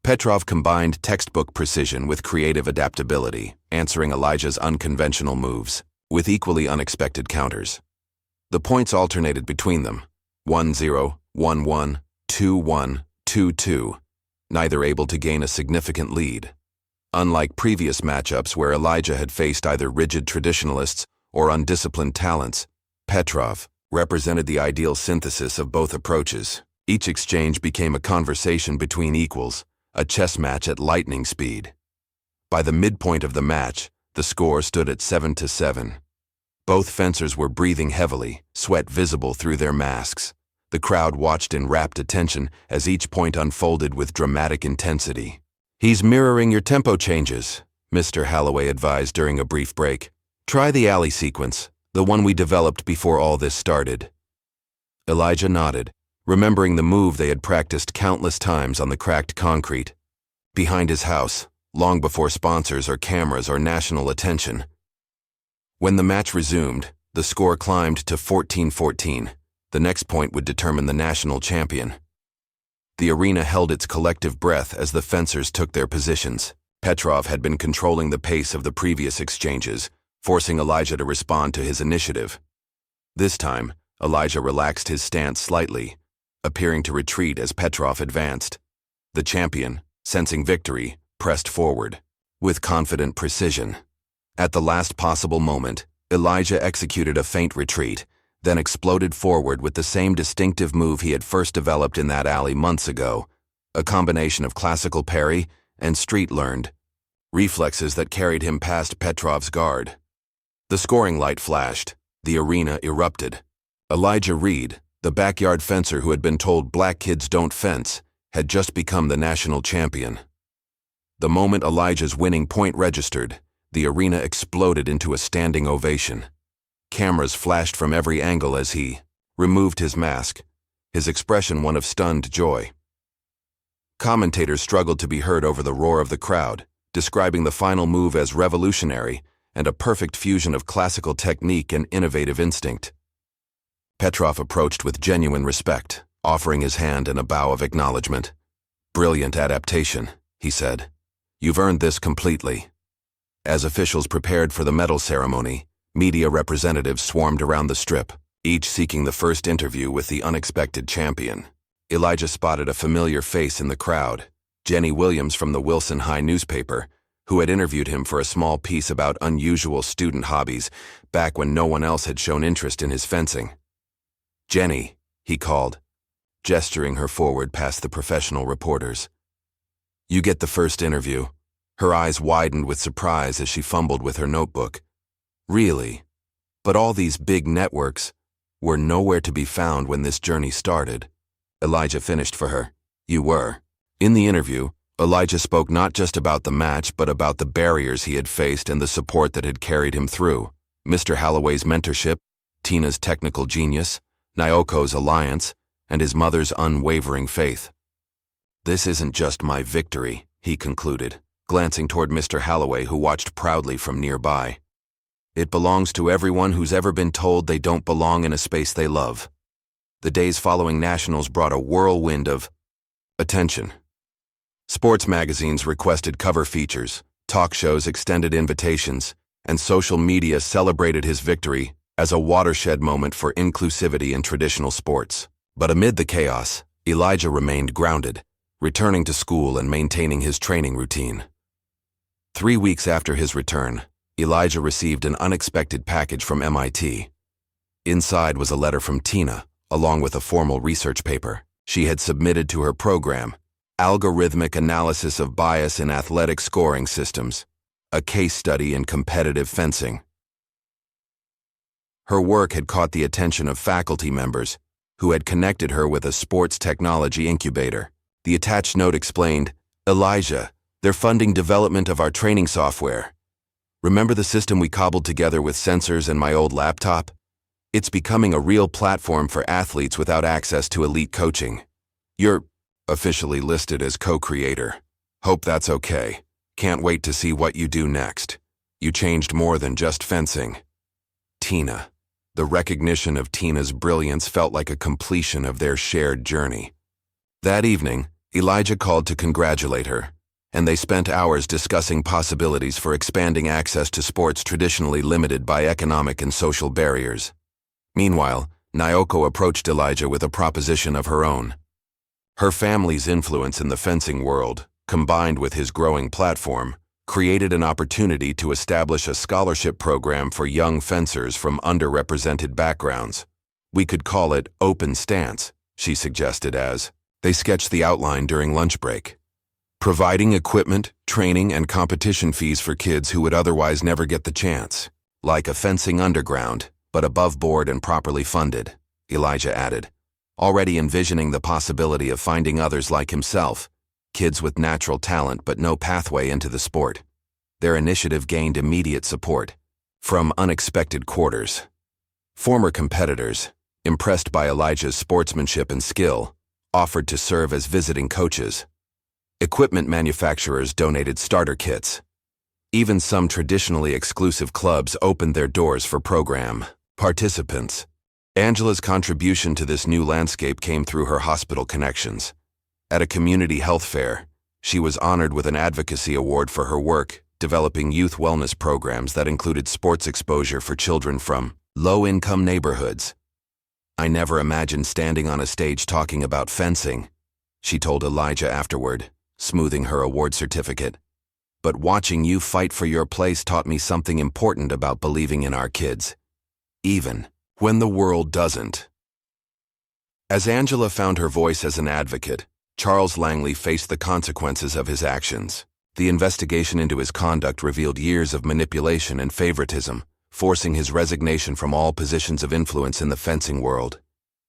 Speaker 1: Petrov combined textbook precision with creative adaptability, answering Elijah's unconventional moves, with equally unexpected counters. The points alternated between them, 1-0, 1-1, 2-1, 2-2, neither able to gain a significant lead. Unlike previous matchups where Elijah had faced either rigid traditionalists or undisciplined talents, Petrov represented the ideal synthesis of both approaches. Each exchange became a conversation between equals, a chess match at lightning speed. By the midpoint of the match, the score stood at 7-7. Both fencers were breathing heavily, sweat visible through their masks. The crowd watched in rapt attention as each point unfolded with dramatic intensity. "He's mirroring your tempo changes," Mr. Holloway advised during a brief break. "Try the alley sequence, the one we developed before all this started." Elijah nodded, remembering the move they had practiced countless times on the cracked concrete. Behind his house, long before sponsors or cameras or national attention. When the match resumed, the score climbed to 14-14. The next point would determine the national champion. The arena held its collective breath as the fencers took their positions. Petrov had been controlling the pace of the previous exchanges, forcing Elijah to respond to his initiative. This time, Elijah relaxed his stance slightly, appearing to retreat as Petrov advanced. The champion, sensing victory, pressed forward, with confident precision. At the last possible moment, Elijah executed a feint retreat, then exploded forward with the same distinctive move he had first developed in that alley months ago, a combination of classical parry and street-learned reflexes that carried him past Petrov's guard. The scoring light flashed. The arena erupted. Elijah Reed, the backyard fencer who had been told black kids don't fence, had just become the national champion. The moment Elijah's winning point registered, the arena exploded into a standing ovation. Cameras flashed from every angle as he removed his mask, his expression one of stunned joy. Commentators struggled to be heard over the roar of the crowd, describing the final move as revolutionary and a perfect fusion of classical technique and innovative instinct. Petrov approached with genuine respect, offering his hand in a bow of acknowledgement. "Brilliant adaptation," he said. "You've earned this completely." As officials prepared for the medal ceremony, media representatives swarmed around the strip, each seeking the first interview with the unexpected champion. Elijah spotted a familiar face in the crowd, Jenny Williams from the Wilson High newspaper, who had interviewed him for a small piece about unusual student hobbies back when no one else had shown interest in his fencing. "Jenny," he called. gesturing her forward past the professional reporters. "You get the first interview." Her eyes widened with surprise as she fumbled with her notebook. Really? But all these big networks were nowhere to be found when this journey started. Elijah finished for her. "You were." In the interview, Elijah spoke not just about the match, but about the barriers he had faced and the support that had carried him through. Mr. Holloway's mentorship, Tina's technical genius, Nyoko's alliance, and his mother's unwavering faith. "This isn't just my victory," he concluded, glancing toward Mr. Holloway, who watched proudly from nearby. "It belongs to everyone who's ever been told they don't belong in a space they love." The days following nationals brought a whirlwind of attention. Sports magazines requested cover features, talk shows extended invitations, and social media celebrated his victory as a watershed moment for inclusivity in traditional sports. But amid the chaos, Elijah remained grounded, returning to school and maintaining his training routine. 3 weeks after his return, Elijah received an unexpected package from MIT. Inside was a letter from Tina, along with a formal research paper she had submitted to her program, Algorithmic Analysis of Bias in Athletic Scoring Systems, a case study in competitive fencing. Her work had caught the attention of faculty members, who had connected her with a sports technology incubator. The attached note explained, "Elijah, they're funding development of our training software. Remember the system we cobbled together with sensors and my old laptop? It's becoming a real platform for athletes without access to elite coaching. You're officially listed as co-creator. Hope that's okay. Can't wait to see what you do next. You changed more than just fencing." Tina. The recognition of Tina's brilliance felt like a completion of their shared journey. That evening, Elijah called to congratulate her, and they spent hours discussing possibilities for expanding access to sports traditionally limited by economic and social barriers. Meanwhile, Nyoko approached Elijah with a proposition of her own. Her family's influence in the fencing world, combined with his growing platform, created an opportunity to establish a scholarship program for young fencers from underrepresented backgrounds. "We could call it Open Stance," she suggested as they sketched the outline during lunch break. "Providing equipment, training, and competition fees for kids who would otherwise never get the chance. Like a fencing underground, but above board and properly funded," Elijah added, already envisioning the possibility of finding others like himself, kids with natural talent but no pathway into the sport. Their initiative gained immediate support from unexpected quarters. Former competitors, impressed by Elijah's sportsmanship and skill, offered to serve as visiting coaches. Equipment manufacturers donated starter kits. Even some traditionally exclusive clubs opened their doors for program participants. Angela's contribution to this new landscape came through her hospital connections. At a community health fair, she was honored with an advocacy award for her work developing youth wellness programs that included sports exposure for children from low-income neighborhoods. "I never imagined standing on a stage talking about fencing," she told Elijah afterward, smoothing her award certificate. "But watching you fight for your place taught me something important about believing in our kids, even when the world doesn't." As Angela found her voice as an advocate, Charles Langley faced the consequences of his actions. The investigation into his conduct revealed years of manipulation and favoritism, forcing his resignation from all positions of influence in the fencing world.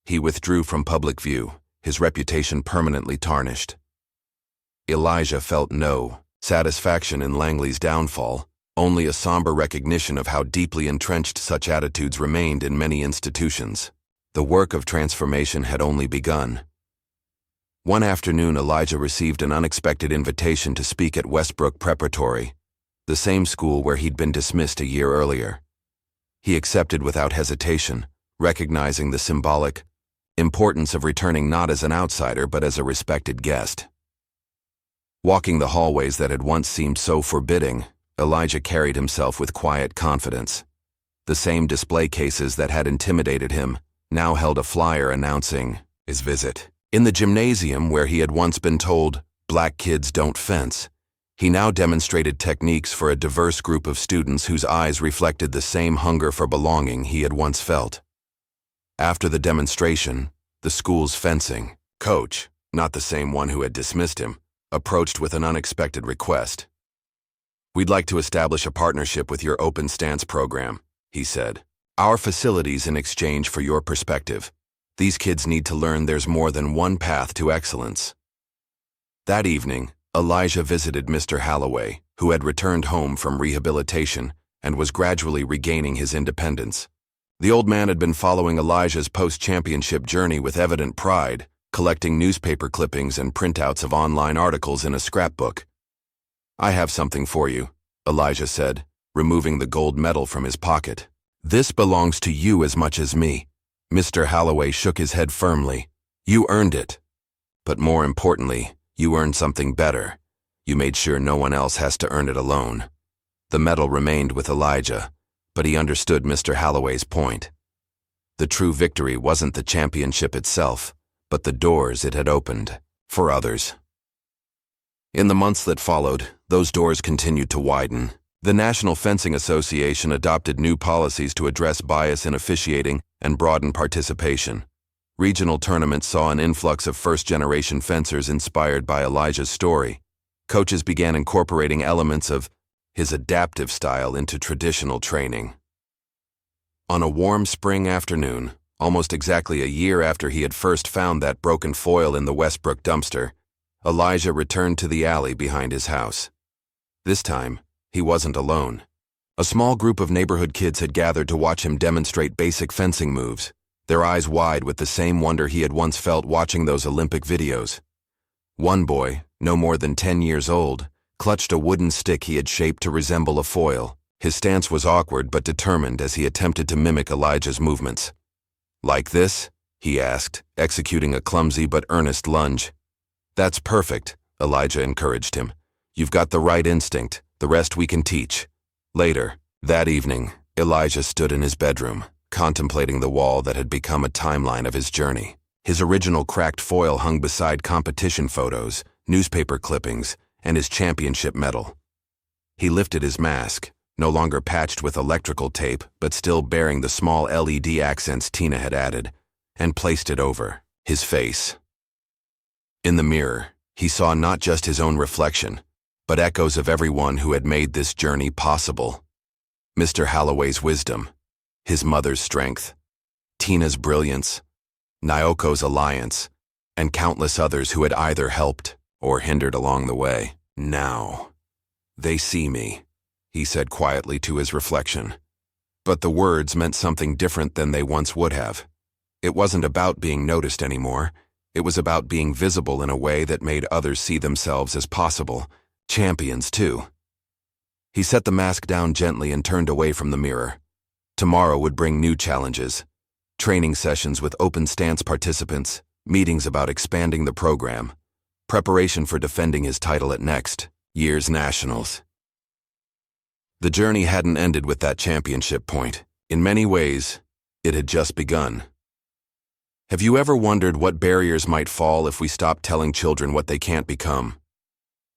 Speaker 1: He withdrew from public view, his reputation permanently tarnished. Elijah felt no satisfaction in Langley's downfall, only a somber recognition of how deeply entrenched such attitudes remained in many institutions. The work of transformation had only begun. One afternoon, Elijah received an unexpected invitation to speak at Westbrook Preparatory, the same school where he'd been dismissed a year earlier. He accepted without hesitation, recognizing the symbolic importance of returning not as an outsider but as a respected guest. Walking the hallways that had once seemed so forbidding, Elijah carried himself with quiet confidence. The same display cases that had intimidated him now held a flyer announcing his visit. In the gymnasium where he had once been told, "Black kids don't fence," he now demonstrated techniques for a diverse group of students whose eyes reflected the same hunger for belonging he had once felt. After the demonstration, the school's fencing Coach, not the same one who had dismissed him, approached with an unexpected request. "We'd like to establish a partnership with your Open Stance program," he said. "Our facilities in exchange for your perspective. These kids need to learn there's more than one path to excellence." That evening, Elijah visited Mr. Holloway, who had returned home from rehabilitation and was gradually regaining his independence. The old man had been following Elijah's post-championship journey with evident pride, collecting newspaper clippings and printouts of online articles in a scrapbook. "I have something for you," Elijah said, removing the gold medal from his pocket. "This belongs to you as much as me." Mr. Holloway shook his head firmly. "You earned it. But more importantly, you earned something better. You made sure no one else has to earn it alone." The medal remained with Elijah, but he understood Mr. Holloway's point. The true victory wasn't the championship itself, but the doors it had opened for others. In the months that followed, those doors continued to widen. The National Fencing Association adopted new policies to address bias in officiating and broaden participation. Regional tournaments saw an influx of first-generation fencers inspired by Elijah's story. Coaches began incorporating elements of his adaptive style into traditional training. On a warm spring afternoon, almost exactly a year after he had first found that broken foil in the Westbrook dumpster, Elijah returned to the alley behind his house. This time, he wasn't alone. A small group of neighborhood kids had gathered to watch him demonstrate basic fencing moves, their eyes wide with the same wonder he had once felt watching those Olympic videos. One boy, no more than 10 years old, clutched a wooden stick he had shaped to resemble a foil. His stance was awkward but determined as he attempted to mimic Elijah's movements. "Like this?" he asked, executing a clumsy but earnest lunge. "That's perfect," Elijah encouraged him. "You've got the right instinct. The rest we can teach." Later, that evening, Elijah stood in his bedroom, contemplating the wall that had become a timeline of his journey. His original cracked foil hung beside competition photos, newspaper clippings, and his championship medal. He lifted his mask, no longer patched with electrical tape but still bearing the small LED accents Tina had added, and placed it over his face. In the mirror, he saw not just his own reflection, but echoes of everyone who had made this journey possible. Mr. Holloway's wisdom, his mother's strength, Tina's brilliance, Nyoko's alliance, and countless others who had either helped or hindered along the way. "Now, they see me," he said quietly to his reflection. But the words meant something different than they once would have. It wasn't about being noticed anymore. It was about being visible in a way that made others see themselves as possible, champions too. He set the mask down gently and turned away from the mirror. Tomorrow would bring new challenges. Training sessions with Open Stance participants, meetings about expanding the program, preparation for defending his title at next year's nationals. The journey hadn't ended with that championship point. In many ways, it had just begun. Have you ever wondered what barriers might fall if we stopped telling children what they can't become?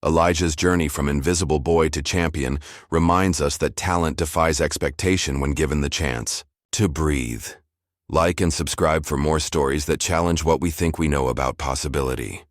Speaker 1: Elijah's journey from invisible boy to champion reminds us that talent defies expectation when given the chance to breathe. Like and subscribe for more stories that challenge what we think we know about possibility.